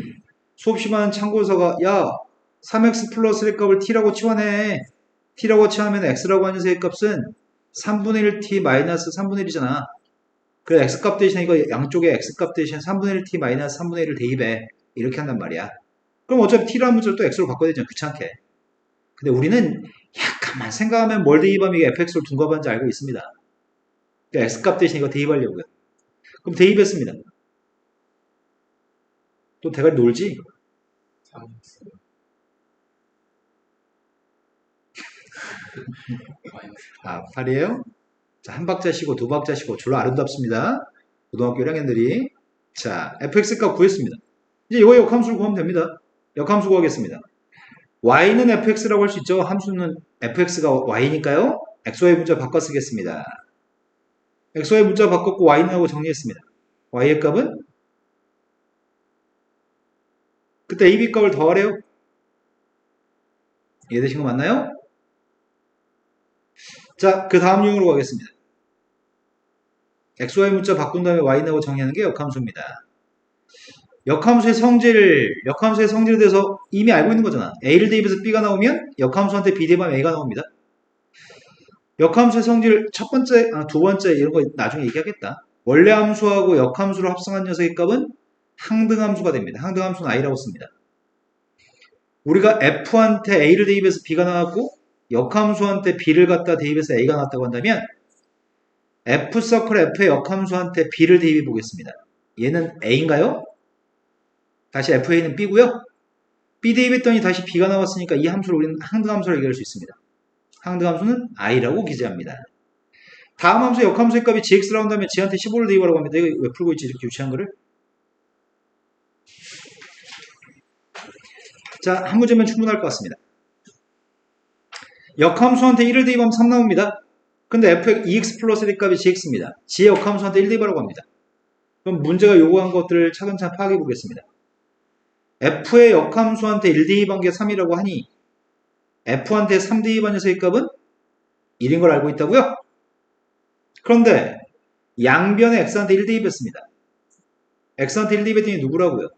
수업 시간 참고서가 야 3x 플러스 1 값을 t라고 치환해. t라고 치환하면 x라고 하는 세 값은 3분의 1t 마이너스 3분의 1이잖아. 그래 x 값 대신에 이거 양쪽에 x 값 대신 3분의 1t 마이너스 3분의 1을 대입해. 이렇게 한단 말이야. 그럼 어차피 t라는 문자를 또 x로 바꿔야 되잖아. 귀찮게. 근데 우리는 약간만 생각하면 뭘 대입하면 이게 fx로 둔갑한지 알고 있습니다. 그러니까 x 값 대신 이거 대입하려고요. 그럼 대입했습니다. 또 대가리 놀지? 3x 마이너스 아, 8이에요? 자, 한 박자 쉬고 두 박자 쉬고 졸라 아름답습니다. 고등학교 1학년들이. 자, fx 값 구했습니다. 이제 이거 역함수를 구하면 됩니다. 역함수 구하겠습니다. y는 fx라고 할 수 있죠. 함수는 fx가 y니까요. xy 문자 바꿔 쓰겠습니다. xy 문자 바꿨고 y는 하고 정리했습니다. y의 값은 그때 ab 값을 더하래요. 이해되신 거 맞나요? 자, 그 다음 유형으로 가겠습니다. xy 문자 바꾼 다음에 y는 하고 정리하는 게 역함수입니다. 역함수의 성질에 대해서 이미 알고 있는 거잖아. a를 대입해서 b가 나오면 역함수한테 b 대입하면 a가 나옵니다. 역함수의 성질 첫 번째, 두 번째 이런 거 나중에 얘기하겠다. 원래 함수하고 역함수를 합성한 녀석의 값은 항등함수가 됩니다. 항등함수는 i라고 씁니다. 우리가 f한테 a를 대입해서 b가 나왔고 역함수한테 b를 갖다 대입해서 a가 나왔다고 한다면 f 서클 f의 역함수한테 b를 대입해 보겠습니다. 얘는 a인가요? 다시 fa는 b고요. b 대입했더니 다시 b가 나왔으니까 이 함수를 우리는 항등함수로 얘기할 수 있습니다. 항등함수는 i라고 기재합니다. 다음 함수 역함수의 값이 gx라고 한다면 g한테 15를 대입하라고 합니다. 이거 왜 풀고 있지 이렇게 유치한 거를? 자, 한 문제면 충분할 것 같습니다. 역함수한테 1을 대입하면 3 나옵니다. 근데 f의 2x 플러스 1 값이 gx입니다. g의 역함수한테 1 대입하라고 합니다. 그럼 문제가 요구한 것들을 차근차근 파악해 보겠습니다. f의 역함수한테 1 대입한 게 3이라고 하니 f한테 3 대입한 녀석의 값은 1인 걸 알고 있다고요? 그런데 양변에 x한테 1 대입했습니다. x한테 1 대입했더니 누구라고요?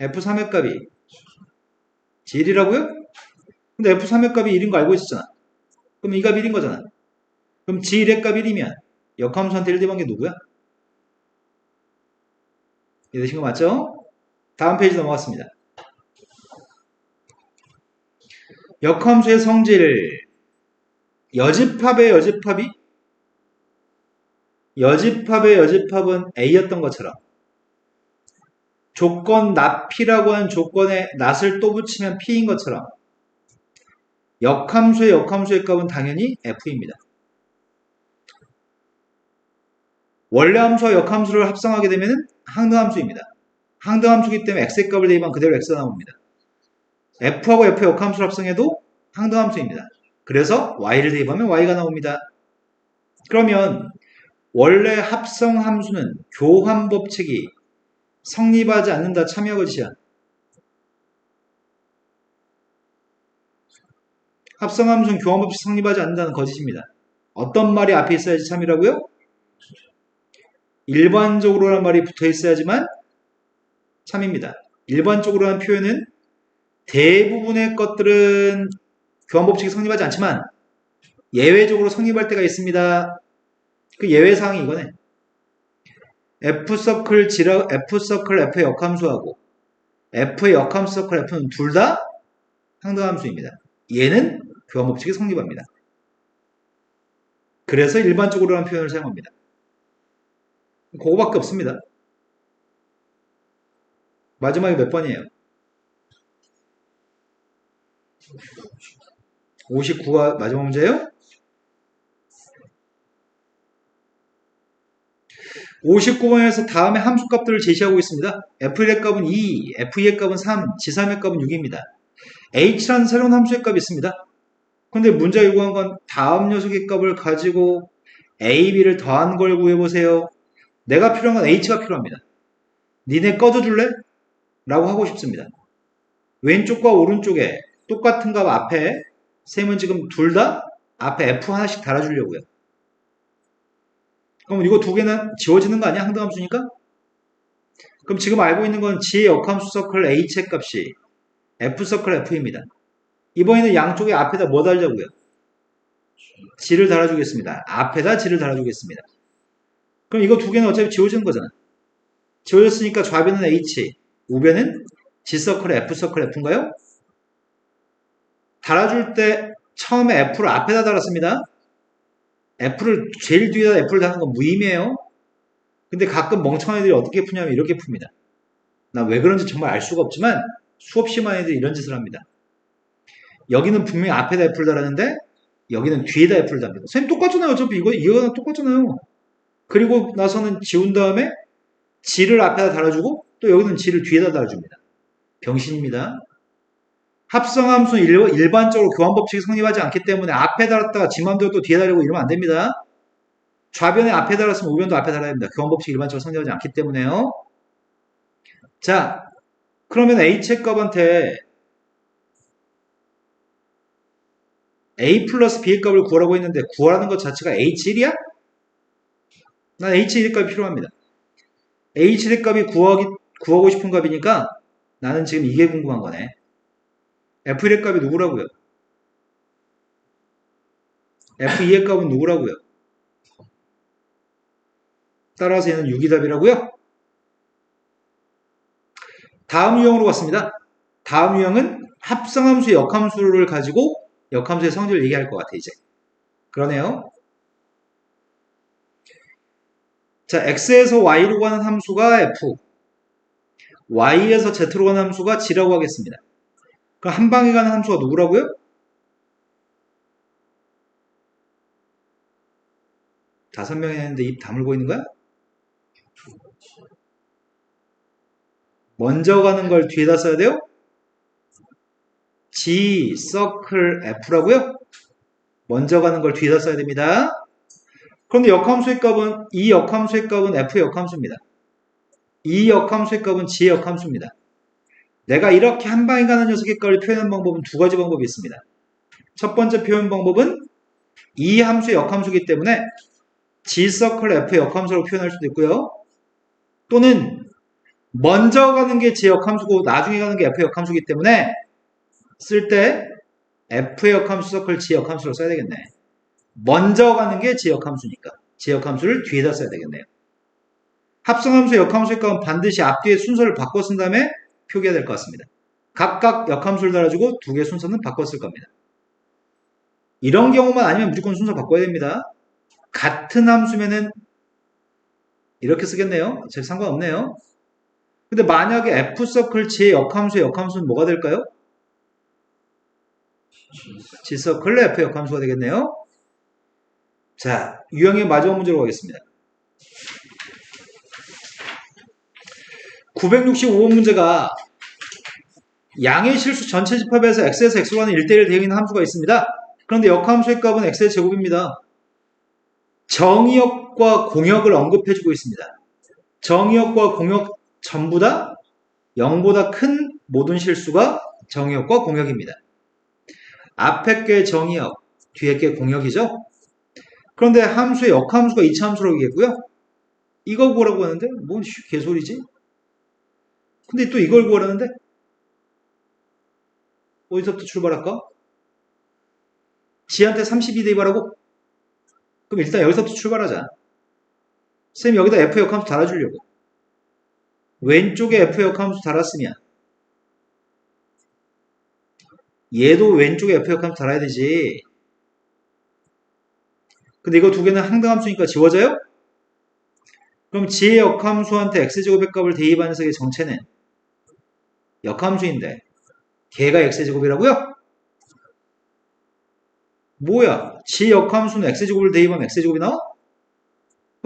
f3의 값이 g1이라고요? 근데 f3의 값이 1인 거 알고 있었잖아. 그럼 이 값이 1인 거잖아. 그럼 g1의 값 1이면 역함수한테 1 대입한 게 누구야? 이해되신 거 맞죠? 다음 페이지 넘어갔습니다. 역함수의 성질 여집합의 여집합은 A였던 것처럼 조건 납P라고 하는 조건에 낫을 또 붙이면 P인 것처럼 역함수의 값은 당연히 F입니다. 원래 함수와 역함수를 합성하게 되면 항등함수입니다. 항등함수이기 때문에 X의 값을 대입하면 그대로 X가 나옵니다. F하고 F의 역함수를 합성해도 항등함수입니다. 그래서 Y를 대입하면 Y가 나옵니다. 그러면 원래 합성함수는 교환법칙이 성립하지 않는다. 참여 거짓이야. 합성함수는 교환법칙 성립하지 않는다는 거짓입니다. 어떤 말이 앞에 있어야지 참이라고요? 일반적으로라는 말이 붙어 있어야지만 참입니다. 일반적으로라는 표현은 대부분의 것들은 교환법칙이 성립하지 않지만 예외적으로 성립할 때가 있습니다. 그 예외사항이 이거네. F서클 F의 역함수하고 F의 역함수 서클 F는 둘 다 항등함수입니다. 얘는 교환법칙이 성립합니다. 그래서 일반적으로라는 표현을 사용합니다. 그거밖에 없습니다. 마지막에 몇 번이에요? 59가 마지막 문제예요? 59번에서 다음에 함수값들을 제시하고 있습니다. F1의 값은 2, F2의 값은 3, G3의 값은 6입니다. H라는 새로운 함수의 값이 있습니다. 근데 문제가 요구한 건 다음 녀석의 값을 가지고 A, B를 더한 걸 구해보세요. 내가 필요한 건 H가 필요합니다. 니네 꺼져줄래? 라고 하고 싶습니다. 왼쪽과 오른쪽에 똑같은 값 앞에 셈은 지금 둘 다 앞에 F 하나씩 달아주려고요. 그럼 이거 두 개는 지워지는 거 아니야? 항등함수니까? 그럼 지금 알고 있는 건 G의 역함수 서클 H의 값이 F 서클 F입니다. 이번에는 양쪽에 앞에다 뭐 달자고요? G를 달아주겠습니다. 앞에다 G를 달아주겠습니다. 그럼 이거 두 개는 어차피 지워지는 거잖아. 지워졌으니까 좌변은 H, 우변은 G 서클 F 서클 F인가요? 달아줄 때 처음에 F를 앞에다 달았습니다. F를 제일 뒤에다 F를 다는 건 무의미해요. 근데 가끔 멍청한 애들이 어떻게 푸냐면 이렇게 풉니다. 나 왜 그런지 정말 알 수가 없지만 수업 심한 애들이 이런 짓을 합니다. 여기는 분명히 앞에다 F를 달았는데 여기는 뒤에다 F를 답니다. 선생님 똑같잖아요. 어차피 이거랑 똑같잖아요. 그리고 나서는 지운 다음에 G를 앞에다 달아주고 또 여기는 G를 뒤에다 달아줍니다. 병신입니다. 합성함수는 일반적으로 교환법칙이 성립하지 않기 때문에 앞에 달았다가 지 맘대로 또 뒤에 달고 이러면 안 됩니다. 좌변에 앞에 달았으면 우변도 앞에 달아야 됩니다. 교환법칙이 일반적으로 성립하지 않기 때문에요. 자, 그러면 H의 값한테 A 플러스 B의 값을 구하라고 했는데 구하라는 것 자체가 H1이야? 난 H1의 값이 필요합니다. H1의 값이 구하고 싶은 값이니까 나는 지금 이게 궁금한 거네. F1의 값이 누구라고요? F2의 값은 누구라고요? 따라서 얘는 6이 답이라고요? 다음 유형으로 갔습니다. 다음 유형은 합성함수의 역함수를 가지고 역함수의 성질을 얘기할 것 같아 이제. 그러네요. 자, x에서 y로 가는 함수가 f, y에서 z로 가는 함수가 g라고 하겠습니다. 그럼 한 방에 가는 함수가 누구라고요? 다섯 명이 했는데 입 다물고 있는 거야? 먼저 가는 걸 뒤에다 써야 돼요? G, 서클, F라고요? 먼저 가는 걸 뒤에다 써야 됩니다. 그런데 역함수의 값은 이 역함수의 값은 F의 역함수입니다. 이 역함수의 값은 G의 역함수입니다. 내가 이렇게 한 방에 가는 녀석의 값을 표현하는 방법은 두 가지 방법이 있습니다. 첫 번째 표현 방법은 이 함수의 역함수이기 때문에 G 서클 F의 역함수로 표현할 수도 있고요. 또는 먼저 가는 게 G 역함수고 나중에 가는 게 F의 역함수이기 때문에 쓸 때 F의 역함수 서클 G 역함수로 써야 되겠네. 먼저 가는 게 G 역함수니까 G 역함수를 뒤에다 써야 되겠네요. 합성함수의 역함수의 값은 반드시 앞뒤의 순서를 바꿔 쓴 다음에 표기해야 될 것 같습니다. 각각 역함수를 달아주고 두 개의 순서는 바꿔 쓸 겁니다. 이런 경우만 아니면 무조건 순서 바꿔야 됩니다. 같은 함수면은 이렇게 쓰겠네요. 즉 상관없네요. 근데 만약에 F 서클 G의 역함수의 역함수는 뭐가 될까요? G 서클 F의 역함수가 되겠네요. 자, 유형의 마지막 문제로 가겠습니다. 965번 문제가 양의 실수 전체 집합에서 x에서 x로 가는 1대1 되어 있는 함수가 있습니다. 그런데 역함수의 값은 x의 제곱입니다. 정의역과 공역을 언급해주고 있습니다. 정의역과 공역 전부 다 0보다 큰 모든 실수가 정의역과 공역입니다. 앞에 게 정의역, 뒤에 게 공역이죠. 그런데 함수의 역함수가 이차함수라고 얘기했고요. 이거 구하라고 하는데 뭔 개소리지? 근데 또 이걸 구하라는데 어디서부터 출발할까? G한테 32 대입하라고? 그럼 일단 여기서부터 출발하자. 쌤 여기다 F 역함수 달아주려고. 왼쪽에 F 역함수 달았으면 얘도 왼쪽에 F 역함수 달아야 되지. 근데 이거 두 개는 항등함수니까 지워져요? 그럼 G의 역함수한테 X제곱의 값을 대입한 녀석의 정체는 역함수인데 걔가 X제곱이라고요? 뭐야? G 역함수는 X제곱을 대입하면 X제곱이 나와?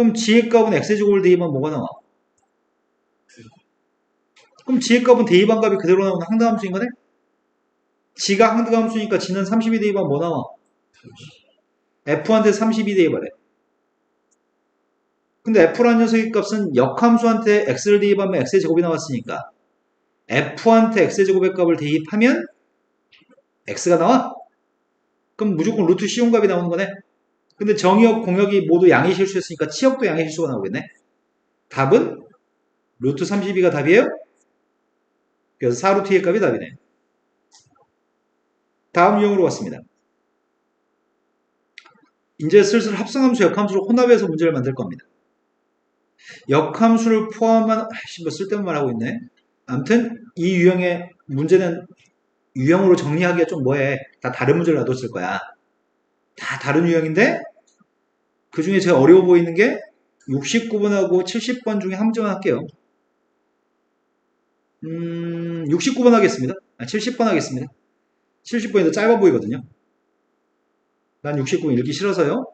그럼 G의 값은 X제곱을 대입하면 뭐가 나와? 그럼 G의 값은 대입한 값이 그대로 나오는 항등함수인 거네? G가 항등함수니까 G는 32 대입하면 뭐 나와? F한테 32 대입하래. 근데 F라는 녀석의 값은 역함수한테 X를 대입하면 X의 제곱이 나왔으니까 F한테 X의 제곱의 값을 대입하면 X가 나와? 그럼 무조건 루트 C 값이 나오는 거네? 근데 정의역, 공역이 모두 양의 실수였으니까 치역도 양의 실수가 나오겠네? 답은 루트 32가 답이에요? 그래서 4루트 2의 값이 답이네. 다음 유형으로 갔습니다. 이제 슬슬 합성함수, 역함수를 혼합해서 문제를 만들 겁니다. 역함수를 포함한, 뭐 쓸데없는 말 하고 있네. 아무튼 이 유형의 문제는 유형으로 정리하기가 좀 뭐해. 다 다른 문제를 놔뒀을 거야. 다 다른 유형인데 그 중에 제가 어려워 보이는 게 69번하고 70번 중에 한 문제만 할게요. 69번 하겠습니다. 70번 하겠습니다. 70번이 더 짧아 보이거든요. 난 69번 읽기 싫어서요.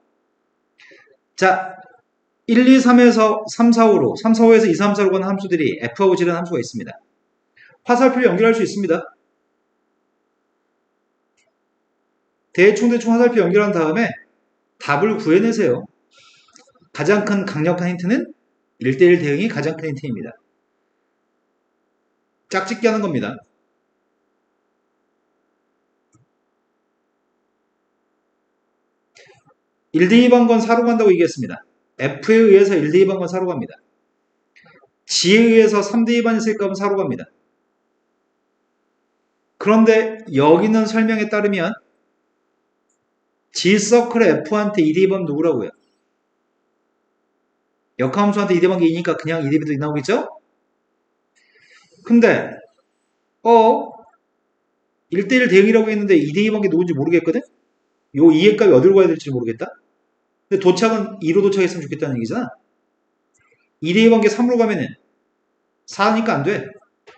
자, 1, 2, 3에서 3, 4, 5로 3, 4, 5에서 2, 3, 4로 가는 함수들이 F하고 G라는 함수가 있습니다. 화살표를 연결할 수 있습니다. 대충 화살표 연결한 다음에 답을 구해내세요. 가장 큰 강력한 힌트는 1대1 대응이 가장 큰 힌트입니다. 짝짓기 하는 겁니다. (1 대입한 건 4로 간다고 얘기했습니다. F에 의해서 1 대입한 건 4로 갑니다. G에 의해서 3 대입한 있을 값은 4로 갑니다. 그런데 여기 있는 설명에 따르면 G서클의 F한테 2 대입하면 누구라고요? 역함수한테 2 대입한 게 2니까 그냥 2 대입도 나오겠죠? 근데 1대1 대응이라고 했는데 2 대입한 게 누군지 모르겠거든? 요 2의 값이 어디로 가야 될지 모르겠다? 근데 도착은 2로 도착했으면 좋겠다는 얘기잖아. 2 대입한 게 3으로 가면은 4니까 안 돼.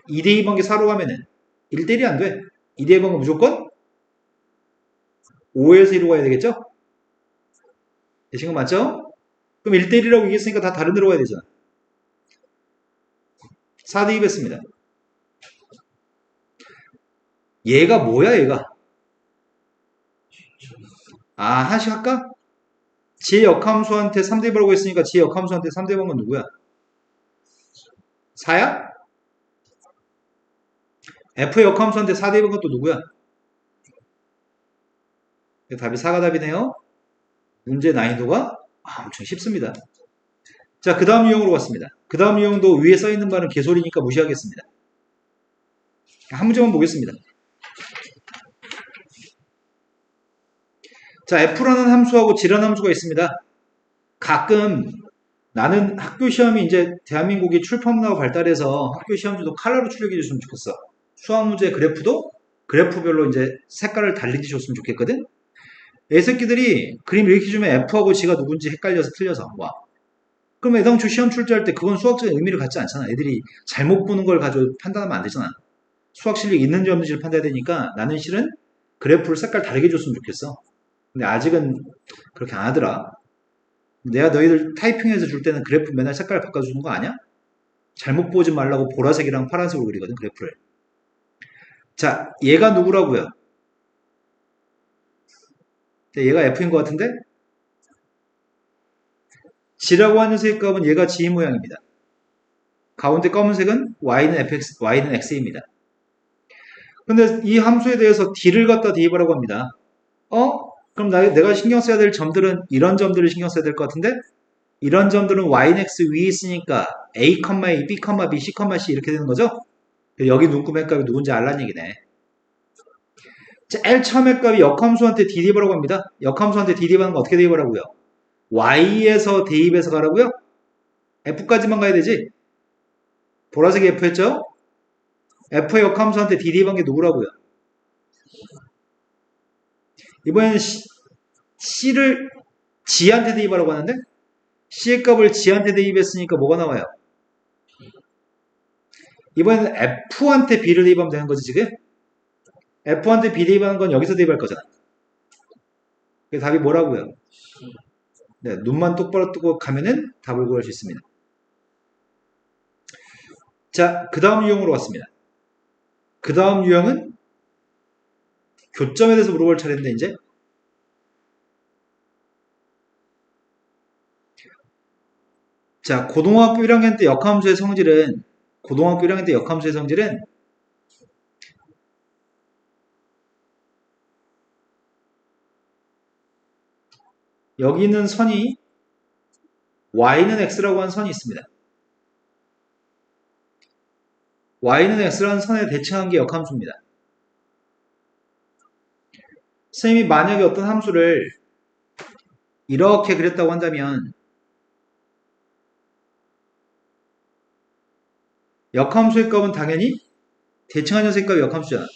2 대입한 게 4로 가면은 1대1이 안 돼. 2 대입한 건 무조건 5에서 1로 가야 되겠죠? 되신 거 맞죠? 그럼 1대1이라고 얘기했으니까 다 다른 데로 가야 되잖아. 4 대입했습니다. 얘가 뭐야 얘가? 하나씩 할까? 제 역함수한테 3 대입하라고 했으니까 제 역함수한테 3 대입한 건 누구야? 4야? F의 역함수한테 4 대입한 것도 누구야? 답이 4가 답이네요. 문제 난이도가 엄청 쉽습니다. 자, 그 다음 유형으로 갔습니다. 그 다음 유형도 위에 써있는 말은 개소리니까 무시하겠습니다. 한 문제만 보겠습니다. 자, F라는 함수하고 G라는 함수가 있습니다. 가끔 나는 학교 시험이 이제 대한민국이 출판문화가 발달해서 학교 시험지도 컬러로 출력해 줬으면 좋겠어. 수학 문제 그래프도 그래프별로 이제 색깔을 달리게 줬으면 좋겠거든? 애 새끼들이 그림 이렇게 주면 F하고 G가 누군지 헷갈려서 틀려서 와. 그럼 애당초 시험 출제할 때 그건 수학적인 의미를 갖지 않잖아. 애들이 잘못 보는 걸 가지고 판단하면 안 되잖아. 수학 실력이 있는지 없는지를 판단해야 되니까 나는 실은 그래프를 색깔 다르게 줬으면 좋겠어. 근데 아직은 그렇게 안 하더라. 내가 너희들 타이핑해서 줄 때는 그래프 맨날 색깔 바꿔주는 거 아니야? 잘못 보지 말라고 보라색이랑 파란색으로 그리거든, 그래프를. 자, 얘가 누구라고요? 얘가 F인 것 같은데? G라고 하는 녀석의 값은 얘가 G 모양입니다. 가운데 검은색은 Y는 X입니다. 근데 이 함수에 대해서 D를 갖다 대입하라고 합니다. 그럼 내가 신경 써야 될 점들은 이런 점들을 신경 써야 될 것 같은데? 이런 점들은 Y는 X 위에 있으니까 A, A, B, B, C, C 이렇게 되는 거죠? 여기 눈금의 값이 누군지 알란 얘기네. 제일 처음의 값이 역함수한테 D 대입하라고 합니다. 역함수한테 D 대입하는 거 어떻게 대입하라고요? Y에서 대입해서 가라고요? F까지만 가야 되지? 보라색이 F였죠? F의 역함수한테 D 대입한 게 누구라고요? 이번에는 C를 G한테 대입하라고 하는데 C의 값을 G한테 대입했으니까 뭐가 나와요? 이번에는 F한테 B를 대입하면 되는 거지 지금? F한테 B 대입하는 건 여기서 대입할 거잖아. 그래서 답이 뭐라고요? 네, 눈만 똑바로 뜨고 가면은 답을 구할 수 있습니다. 자, 그 다음 유형으로 왔습니다. 그 다음 유형은 교점에 대해서 물어볼 차례인데, 이제. 자, 고등학교 1학년 때 역함수의 성질은, 고등학교 1학년 때 역함수의 성질은, 여기 있는 선이, y는 x라고 하는 선이 있습니다. y는 x라는 선에 대칭한 게 역함수입니다. 선생님이 만약에 어떤 함수를 이렇게 그렸다고 한다면 역함수의 값은 당연히 대칭한 녀석의 값이 역함수잖아.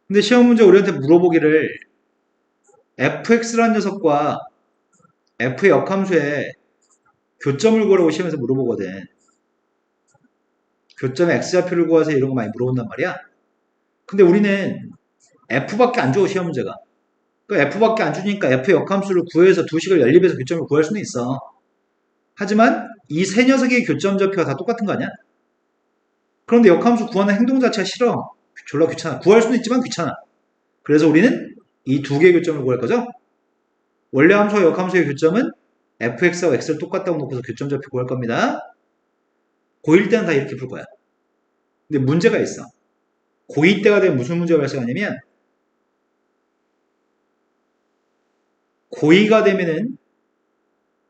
근데 시험 문제 우리한테 물어보기를 fx라는 녀석과 f의 역함수의 교점을 구하라고 시험에서 물어보거든. 교점의 x좌표를 구하세요 이런 거 많이 물어본단 말이야. 근데 우리는 f밖에 안 줘, 시험 문제가. 그러니까 f밖에 안 주니까 f의 역함수를 구해서 두 식을 연립해서 교점을 구할 수는 있어. 하지만 이 세 녀석의 교점 좌표가 다 똑같은 거 아니야? 그런데 역함수 구하는 행동 자체가 싫어. 졸라 귀찮아. 구할 수는 있지만 귀찮아. 그래서 우리는 이 두 개의 교점을 구할 거죠. 원래 함수와 역함수의 교점은 fx와 x를 똑같다고 놓고서 교점 좌표 구할 겁니다. 고1 때는 다 이렇게 풀 거야. 근데 문제가 있어. 고2 때가 되면 무슨 문제가 발생하냐면 고2가 되면은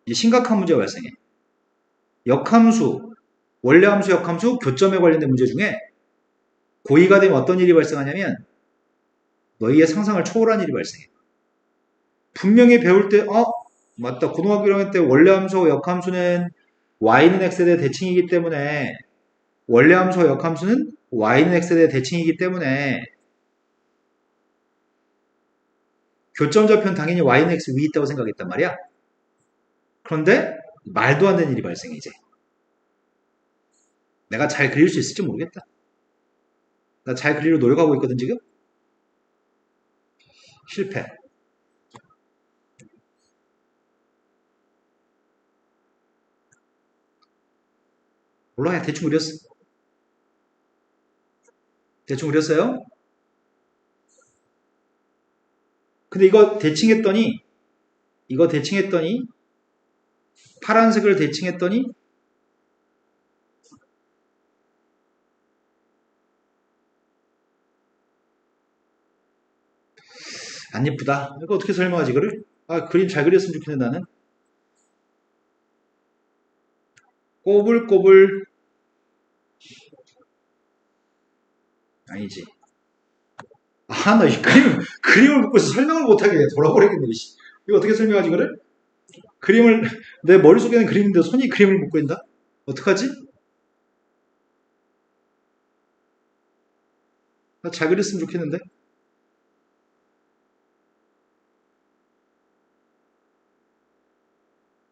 이제 심각한 문제가 발생해. 역함수, 원래 함수, 역함수, 교점에 관련된 문제 중에 고2가 되면 어떤 일이 발생하냐면 너희의 상상을 초월한 일이 발생해. 분명히 배울 때 맞다. 고등학교 1학년 때 원래 함수와 역함수는 y는 x에 대해 대칭이기 때문에 원래 함수와 역함수는 y는 x에 대해 대칭이기 때문에 교점 좌표는 당연히 y는 x 위에 있다고 생각했단 말이야. 그런데 말도 안 되는 일이 발생해 이제. 내가 잘 그릴 수 있을지 모르겠다. 나 잘 그리려 노력하고 있거든 지금. 실패. 몰라, 그냥 대충 그렸어. 대충 그렸어요. 근데 이거 대칭했더니 파란색을 대칭했더니 안 예쁘다. 이거 어떻게 설명하지 이거를? 그림 잘 그렸으면 좋겠는데 나는. 꼬불꼬불. 아니지. 나 이 그림을 보고 있어. 설명을 못하게 돌아버리겠네. 이거 어떻게 설명하지 이거를? 그림을 내 머릿속에는 그림인데 손이 그림을 못 그린다? 어떡하지? 나 잘 그렸으면 좋겠는데.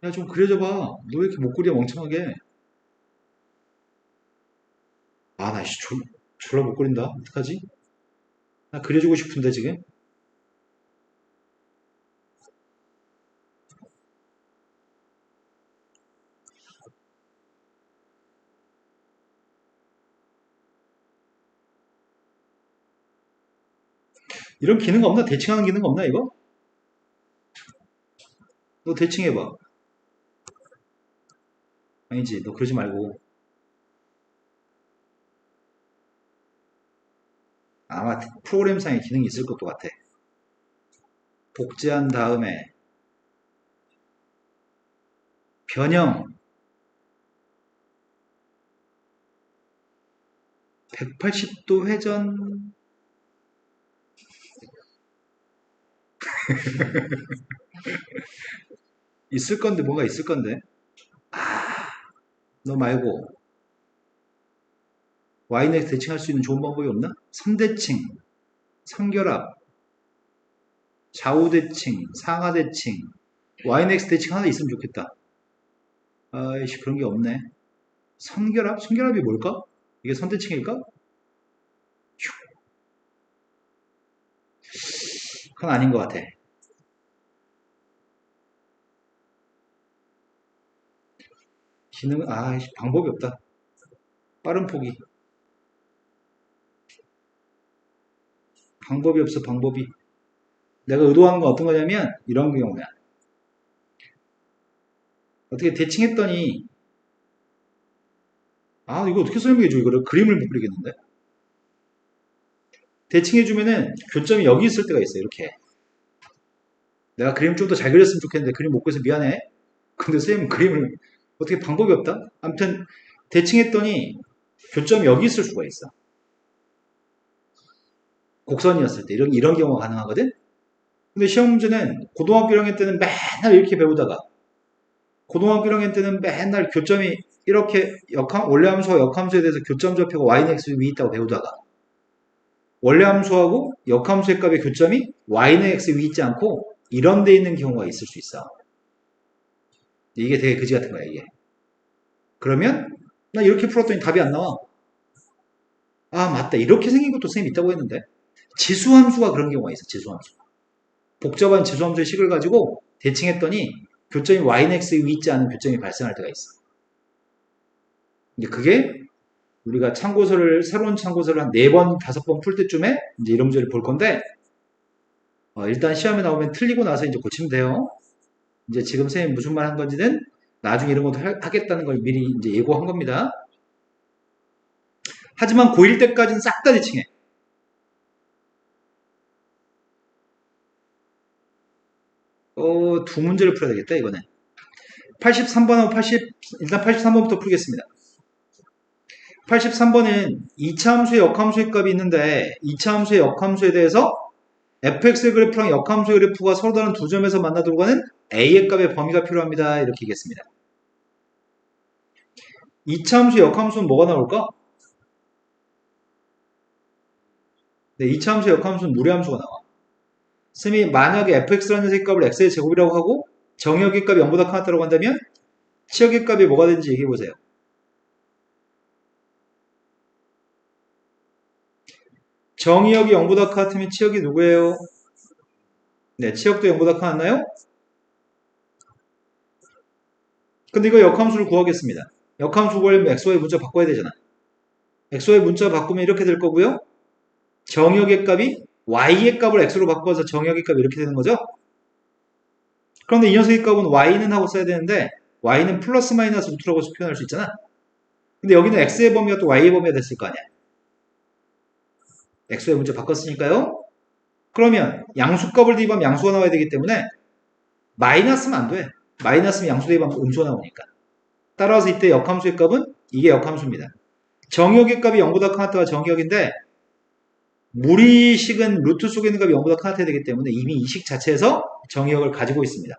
야, 좀 그려줘봐. 너 왜 이렇게 못 그려, 멍청하게. 졸라 못 그린다. 어떡하지? 나 그려주고 싶은데, 지금. 이런 기능 없나? 대칭하는 기능 없나, 이거? 너 대칭해봐. 아니지, 너 그러지 말고. 아마 프로그램상에 기능이 있을 것도 같아. 복제한 다음에, 변형, 180도 회전, 있을 건데, 뭐가 있을 건데. 너 말고, ynet 대칭할 수 있는 좋은 방법이 없나? 3대칭, 3결합, 좌우대칭, 상하대칭, ynet 대칭 하나 있으면 좋겠다. 아이씨, 그런 게 없네. 선결합? 선결합이 뭘까? 이게 선대칭일까? 그건 아닌 것 같아. 방법이 없다. 빠른 포기. 방법이 없어, 방법이. 내가 의도하는 건 어떤 거냐면, 이런 경우야. 어떻게 대칭했더니, 이거 어떻게 설명해줘, 이거를? 그림을 못 그리겠는데? 대칭해주면은, 교점이 여기 있을 때가 있어요, 이렇게. 내가 그림 좀 더 잘 그렸으면 좋겠는데, 그림 못 그려서 미안해. 근데 선생님 그림을, 어떻게 방법이 없다? 아무튼, 대칭했더니, 교점이 여기 있을 수가 있어. 곡선이었을 때 이런 경우가 가능하거든. 근데 시험 문제는 고등학교 1학년 때는 맨날 이렇게 배우다가 고등학교 1학년 때는 맨날 교점이 이렇게 원래 함수와 역함수에 대해서 교점 좌표가 y는 x 위에 있다고 배우다가 원래 함수하고 역함수의 값의 교점이 y는 x 위에 있지 않고 이런 데 있는 경우가 있을 수 있어. 이게 되게 그지 같은 거야, 이게. 그러면 나 이렇게 풀었더니 답이 안 나와. 맞다. 이렇게 생긴 것도 선생님 있다고 했는데. 지수함수가 그런 경우가 있어, 지수함수. 복잡한 지수함수의 식을 가지고 대칭했더니 교점이 y는 x 위에 있지 않은 교점이 발생할 때가 있어. 이제 그게 우리가 새로운 참고서를 한 4번, 5번 풀 때쯤에 이제 이런 문제를 볼 건데, 일단 시험에 나오면 틀리고 나서 이제 고치면 돼요. 이제 지금 선생님이 무슨 말 한 건지는 나중에 이런 것도 하겠다는 걸 미리 이제 예고한 겁니다. 하지만 고1 때까지는 싹 다 대칭해. 두 문제를 풀어야 되겠다, 이거는. 83번하고 일단 83번부터 풀겠습니다. 83번은 2차 함수의 역함수의 값이 있는데 2차 함수의 역함수에 대해서 fx의 그래프랑 역함수의 그래프가 서로 다른 두 점에서 만나도록 하는 a의 값의 범위가 필요합니다. 이렇게 얘기했습니다. 2차 함수의 역함수는 뭐가 나올까? 네, 2차 함수의 역함수는 무리함수가 나와. 쌤이 만약에 fx라는 녀석의 값을 x의 제곱이라고 하고 정의역의 값이 0보다 크다고 한다면 치역의 값이 뭐가 되는지 얘기해보세요. 정의역이 0보다 같으면 치역이 누구예요? 네, 치역도 0보다 같나요? 근데 이거 역함수를 구하겠습니다. 역함수 구하려면 xy 문자 바꿔야 되잖아. xy 문자 바꾸면 이렇게 될 거고요. 정의역의 값이 y의 값을 x로 바꿔서 정의역의 값이 이렇게 되는 거죠. 그런데 이 녀석의 값은 y는 하고 써야 되는데 y는 플러스 마이너스 루트라고 표현할 수 있잖아. 근데 여기는 x의 범위가 또 y의 범위가 됐을 거 아니야. x의 문자 바꿨으니까요. 그러면 양수값을 대입하면 양수가 나와야 되기 때문에 마이너스면 안 돼. 마이너스면 양수 대입하면 음수가 나오니까. 따라서 이때 역함수의 값은 이게 역함수입니다. 정의역의 값이 0보다 크다가 정의역인데 무리식은 루트 속에 있는 값이 0보다 크다 되기 때문에 이미 이 식 자체에서 정의역을 가지고 있습니다.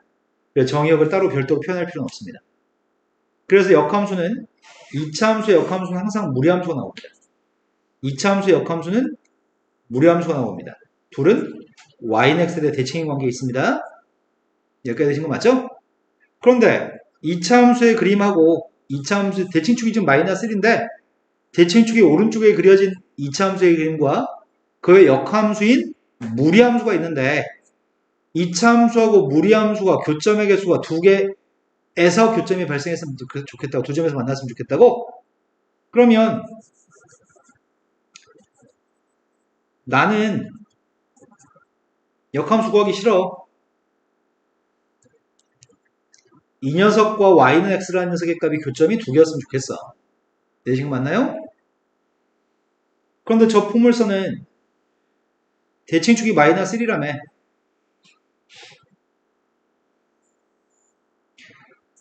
그래서 정의역을 따로 별도로 표현할 필요는 없습니다. 그래서 역함수는 2차 함수의 역함수는 항상 무리함수가 나옵니다. 2차 함수의 역함수는 무리함수가 나옵니다. 둘은 y는 x에 대해 대칭인 관계에 있습니다. 여기까지 되신 거 맞죠? 그런데 2차 함수의 그림하고 2차 함수 대칭축이 지금 마이너스 1인데 대칭축이 오른쪽에 그려진 2차 함수의 그림과 그의 역함수인 무리함수가 있는데 2차 함수하고 무리함수가 교점의 개수가 2개에서 교점이 발생했으면 좋겠다고, 두 점에서 만났으면 좋겠다고? 그러면 나는 역함수 구하기 싫어. 이 녀석과 y는 x라는 녀석의 값이 교점이 2개였으면 좋겠어. 내식 맞나요? 그런데 저 포물선은 대칭축이 마이너스 1이라며.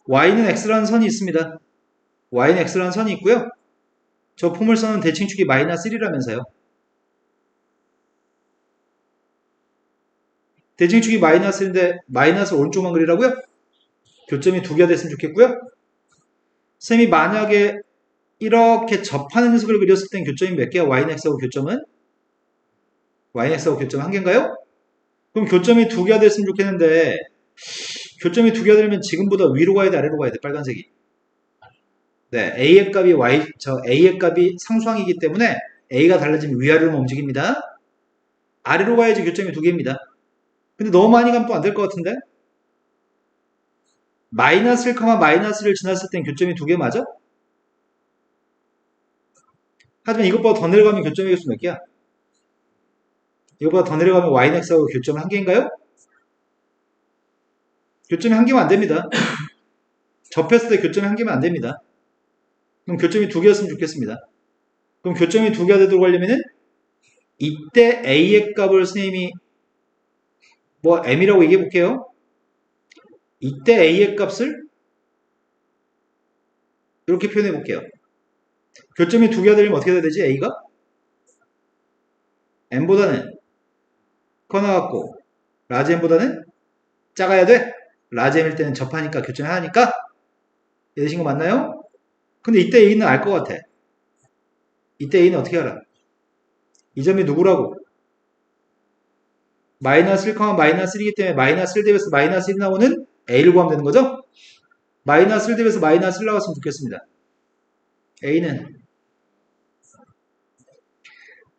y는 x라는 선이 있습니다. y는 x라는 선이 있고요. 저 포물선은 대칭축이 마이너스 1이라면서요. 대칭축이 마이너스인데 마이너스 오른쪽만 그리라고요? 교점이 2개가 됐으면 좋겠고요. 쌤이 만약에 이렇게 접하는 녀석을 그렸을 땐 교점이 몇 개야? y는 x하고 교점은? y는 x하고 교점은 1개인가요? 그럼 교점이 2개가 됐으면 좋겠는데 교점이 2개가 되면 지금보다 위로 가야 돼, 아래로 가야 돼, 빨간색이? 네, a의 값이 상수항이기 때문에 a가 달라지면 위아래로 움직입니다. 아래로 가야지 교점이 2개입니다. 근데 너무 많이 가면 또 안 될 것 같은데? 마이너스 1, 마이너스를 지났을 땐 교점이 두 개 맞아? 하지만 이것보다 더 내려가면 교점의 개수 몇 개야? 이것보다 더 내려가면 yx하고 교점은 한 개인가요? 교점이 한 개면 안 됩니다. 접했을 때 교점이 한 개면 안 됩니다. 그럼 교점이 두 개였으면 좋겠습니다. 그럼 교점이 두 개가 되도록 하려면은 이때 a의 값을 선생님이 뭐 m이라고 얘기해 볼게요. 이때 a의 값을 이렇게 표현해 볼게요. 교점이 두 개가 되려면 어떻게 돼야 되지? a가 m보다는 커나갖고 라지 m보다는 작아야 돼? 라지 m일 때는 접하니까 교점이 하나니까 이해되신 거 맞나요? 근데 이때 a는 알 것 같아. 이때 a는 어떻게 알아? 이 점이 누구라고? 마이너스 1, 마이너스 1이기 때문에 마이너스 1 대비해서 마이너스 1 나오는 a를 구하면 되는 거죠? 마이너스 1 대비해서 마이너스 1 나왔으면 좋겠습니다. a는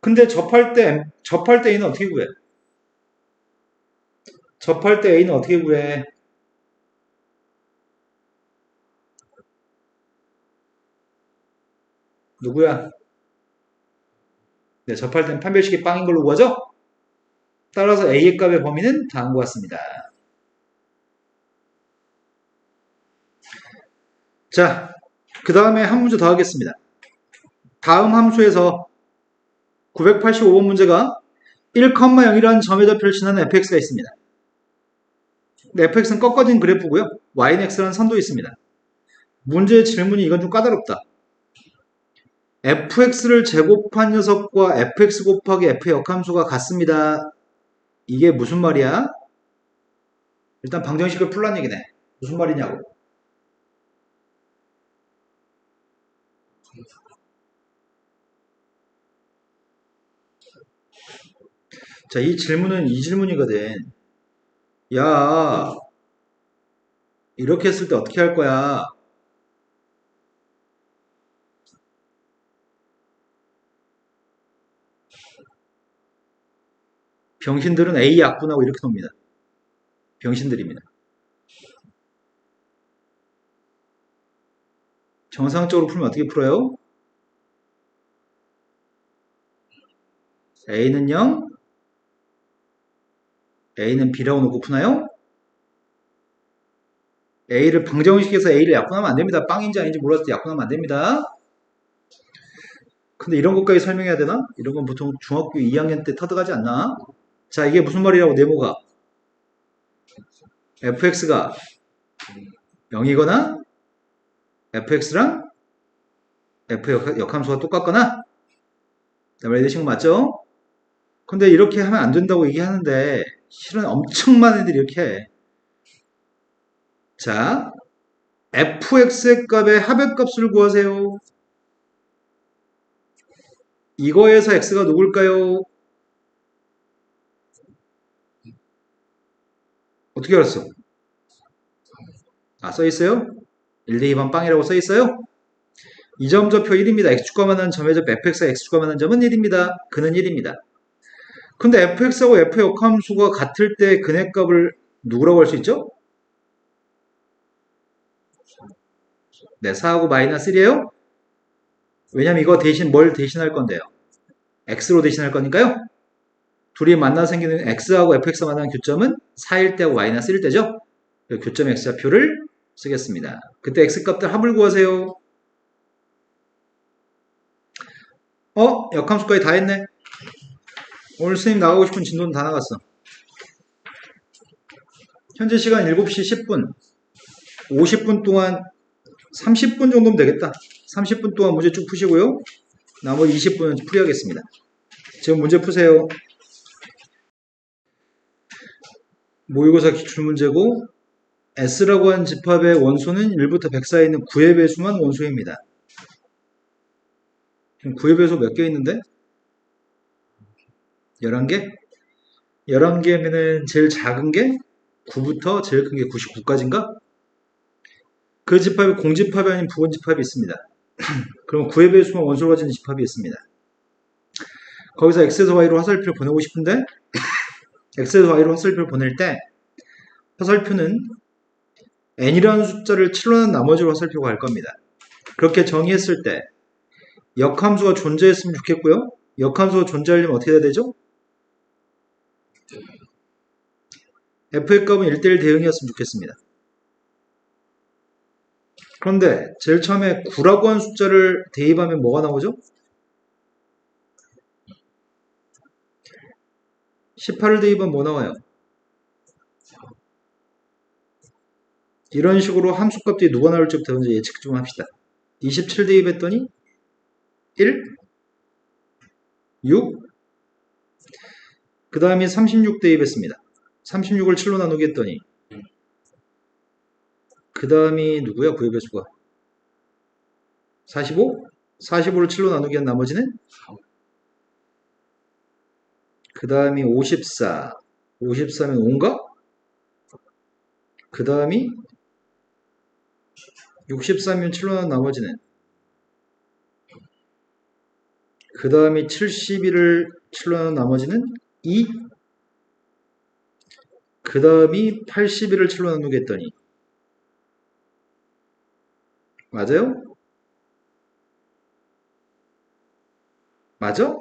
근데 접할 때 a는 어떻게 구해? 접할 때 a는 어떻게 구해? 누구야? 네, 접할 땐 판별식이 빵인 걸로 구하죠? 따라서 a의 값의 범위는 다음과 같습니다. 자, 그 다음에 한 문제 더 하겠습니다. 다음 함수에서 985번 문제가 1,0이라는 점에 좌표를 지나는 fx가 있습니다. fx는 꺾어진 그래프고요. yx라는 선도 있습니다. 문제의 질문이 이건 좀 까다롭다. fx를 제곱한 녀석과 fx 곱하기 f의 역함수가 같습니다. 이게 무슨 말이야? 일단 방정식을 풀란 얘기네. 무슨 말이냐고. 자, 이 질문은 이 질문이거든. 야, 이렇게 했을 때 어떻게 할 거야? 병신들은 A 약분하고 이렇게 놉니다. 병신들입니다. 정상적으로 풀면 어떻게 풀어요? A는 0, A는 B라고 놓고 푸나요? A를 방정식에서 A를 약분하면 안 됩니다. 빵인지 아닌지 몰랐을 때 약분하면 안 됩니다. 근데 이런 것까지 설명해야 되나? 이런 건 보통 중학교 2학년 때 터득하지 않나? 자, 이게 무슨 말이라고 네모가 fx가 0이거나 fx랑 f의 역함수가 똑같거나 말되신 거 맞죠? 근데 이렇게 하면 안 된다고 얘기하는데 실은 엄청 많은 애들이 이렇게 해. 자, fx의 값의 합의값을 구하세요. 이거에서 x가 누굴까요? 어떻게 알았어? 아, 써있어요? 1대 2번 빵이라고 써있어요? 이 점 좌표 1입니다. x축과 만나는 점의 좌표 fx와 x축과 만나는 점은 1입니다. 그는 1입니다. 근데 fx하고 f의 역함수가 같을 때 근의 값을 누구라고 할 수 있죠? 네, 4하고 마이너스 1이에요? 왜냐면 이거 대신 뭘 대신할 건데요? x로 대신할 거니까요. 둘이 만나 생기는 x하고 fx가 만나는 교점은 4일 때하고 마이너스 1일 때죠. 교점 x좌표를 쓰겠습니다. 그때 x값들 합을 구하세요. 역함수까지 다 했네. 오늘 선생님 나가고 싶은 진도는 다 나갔어. 현재 시간 7시 10분. 50분 동안 30분 정도면 되겠다. 30분 동안 문제 쭉 푸시고요. 나머지 20분은 풀이하겠습니다. 지금 문제 푸세요. 모의고사 기출문제고 S라고 하는 집합의 원소는 1부터 100 사이에 있는 9의 배수만 원소입니다. 지금 9의 배수 몇 개 있는데? 11개? 11개면은 제일 작은 게 9부터 제일 큰 게 99까지인가? 그 집합이 공집합이 아닌 부분집합이 있습니다. 그럼 9의 배수만 원소를 가지는 집합이 있습니다. 거기서 X에서 Y로 화살표를 보내고 싶은데 x에서 y로 화살표를 보낼 때 화살표는 n이라는 숫자를 7로는 나머지로 화살표가 갈 겁니다. 그렇게 정의했을 때 역함수가 존재했으면 좋겠고요. 역함수가 존재하려면 어떻게 해야 되죠? f의 값은 1대1 대응이었으면 좋겠습니다. 그런데 제일 처음에 9라고 한 숫자를 대입하면 뭐가 나오죠? 18을 대입하면 뭐 나와요? 이런 식으로 함수값들이 누가 나올지부터 먼저 예측 좀 합시다. 27 대입했더니 1, 6, 그 다음에 36 대입했습니다. 36을 7로 나누기 했더니 그 다음이 누구야? 부의 배수가 45? 45를 7로 나누기 한 나머지는 그 다음이 54, 54면 5인가? 그 다음이 63이면 7로 나눈 나머지는 그 다음이 71을 7로 나눈 나머지는 2, 그 다음이 81을 7로 나누게 했더니 맞아요? 맞아?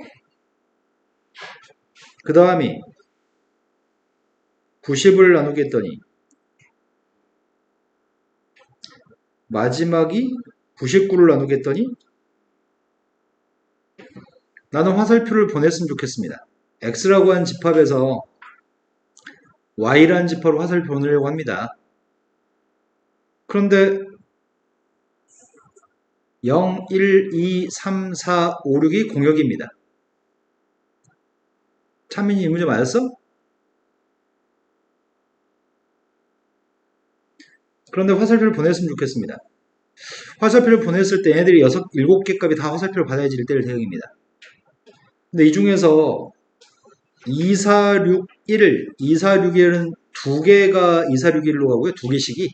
그 다음이 90을 나누게 했더니 마지막이 99를 나누게 했더니 나는 화살표를 보냈으면 좋겠습니다. x라고 한 집합에서 y라는 집합으로 화살표 보내려고 합니다. 그런데 0, 1, 2, 3, 4, 5, 6이 공역입니다. 찬민이 이 문제 맞았어? 그런데 화살표를 보냈으면 좋겠습니다. 화살표를 보냈을 때 얘네들이 7개 값이 다 화살표를 받아야지 1대1 대응입니다. 근데 이 중에서 2, 4, 6, 1, 2, 4, 6, 1은 두 개가 2, 4, 6, 1로 가고요. 두 개씩이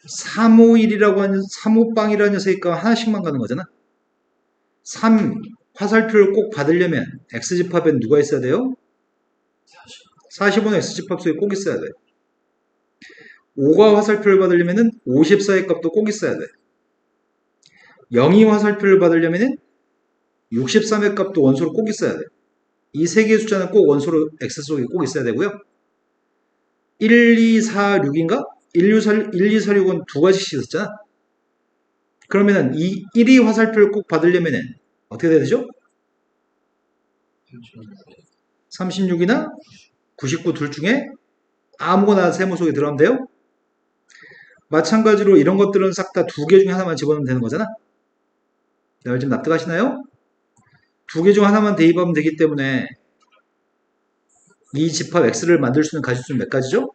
3, 5, 1이라고 하는 3, 5빵이라는 녀석의 값 하나씩만 가는 거잖아. 3, 화살표를 꼭 받으려면 X집합엔 누가 있어야 돼요? 45는 X집합 속에 꼭 있어야 돼. 5가 화살표를 받으려면 54의 값도 꼭 있어야 돼. 0이 화살표를 받으려면 63의 값도 원소로 꼭 있어야 돼. 이 세 개의 숫자는 꼭 원소로 X 속에 꼭 있어야 되고요. 1, 2, 4, 6인가? 1, 2, 4, 6은 두 가지씩 있었잖아. 그러면은 이 1이 화살표를 꼭 받으려면은 어떻게 돼야 되죠? 36이나 99 둘 중에 아무거나 세모 속에 들어가면 돼요. 마찬가지로 이런 것들은 싹 다 두 개 중에 하나만 집어넣으면 되는 거잖아. 네, 지금 납득하시나요? 두 개 중 하나만 대입하면 되기 때문에 이 집합 X를 만들 수 있는 가지수는 몇 가지죠?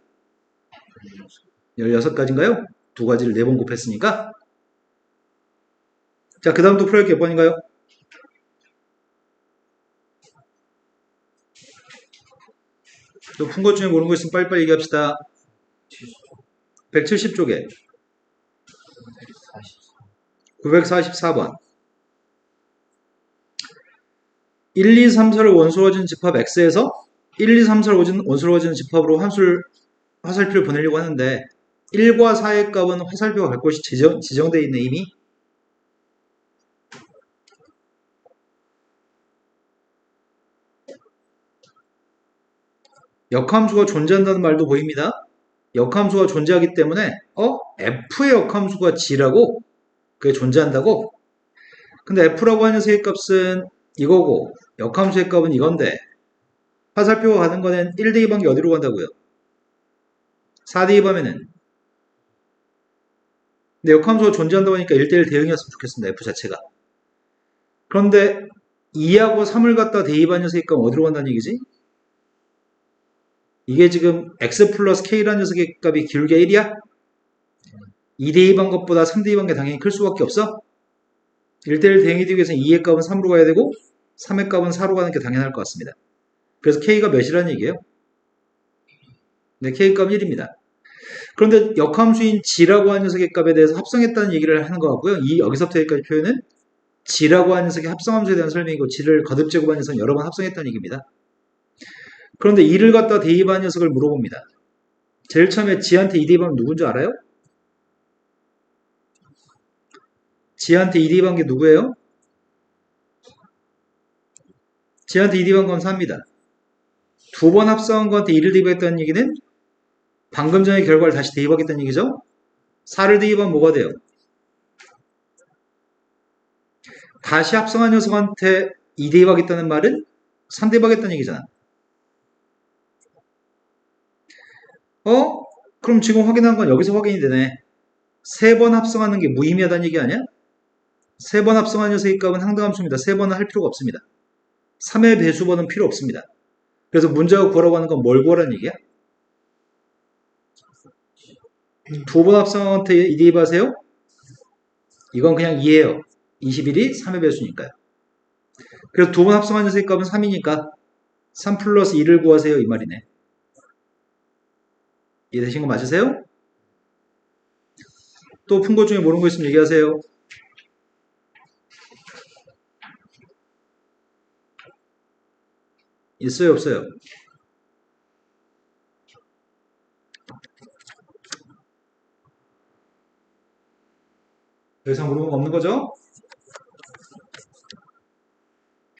16가지인가요? 두 가지를 4번 곱했으니까. 자, 그 다음 또 풀어야 할 게 몇 번인가요? 또 푼 것 중에 모르는 거 있으면 빨리빨리 얘기합시다. 170쪽에 944번 1, 2, 3, 4를 원소로 가진 집합 X에서 1, 2, 3, 4를 원소로 가진 집합으로 화살표를 보내려고 하는데 1과 4의 값은 화살표가 갈 곳이 지정되어 있네 이미. 역함수가 존재한다는 말도 보입니다. 역함수가 존재하기 때문에 F의 역함수가 G라고? 그게 존재한다고? 근데 F라고 하는 녀석의 값은 이거고 역함수의 값은 이건데 화살표가 가는 거는 1 대입한 게 어디로 간다고요? 4 대입하면은 근데 역함수가 존재한다고 하니까 1대1 대응이었으면 좋겠습니다. F 자체가. 그런데 2하고 3을 갖다 대입한 녀석의 값은 어디로 간다는 얘기지? 이게 지금 x 플러스 k라는 녀석의 값이 기울기가 1이야? 2 대입한 것보다 3 대입한 게 당연히 클 수밖에 없어? 1대1 대응이 되기 위해서는 2의 값은 3으로 가야 되고 3의 값은 4로 가는 게 당연할 것 같습니다. 그래서 k가 몇이라는 얘기예요? 네, k 값 1입니다. 그런데 역함수인 g라고 하는 녀석의 값에 대해서 합성했다는 얘기를 하는 것 같고요. 이 여기서부터 여기까지 표현은 g라고 하는 녀석의 합성함수에 대한 설명이고 g를 거듭 제곱한 녀석은 여러 번 합성했다는 얘기입니다. 그런데 2를 갖다 대입한 녀석을 물어봅니다. 제일 처음에 지한테 2 대입하면 누군지 알아요? 지한테 2 대입한 게 누구예요? 지한테 2 대입한 건 4입니다. 두 번 합성한 거한테 2를 대입했다는 얘기는 방금 전의 결과를 다시 대입하겠다는 얘기죠? 4를 대입하면 뭐가 돼요? 다시 합성한 녀석한테 2 대입하겠다는 말은 3 대입하겠다는 얘기잖아. 그럼 지금 확인한 건 여기서 확인이 되네. 3번 합성하는 게 무의미하다는 얘기 아니야? 3번 합성한 녀석의 값은 항등함수입니다. 3번은 할 필요가 없습니다. 3의 배수번은 필요 없습니다. 그래서 문제가 구하라고 하는 건 뭘 구하라는 얘기야? 두 번 합성한테 2 대입하세요? 이건 그냥 2예요. 21이 3의 배수니까요. 그래서 두 번 합성한 녀석의 값은 3이니까 3 플러스 2를 구하세요. 이 말이네. 이해되신 거 맞으세요? 또 푼 것 중에 모르는 거 있으면 얘기하세요. 있어요, 없어요? 더 이상 모르는 거 없는 거죠?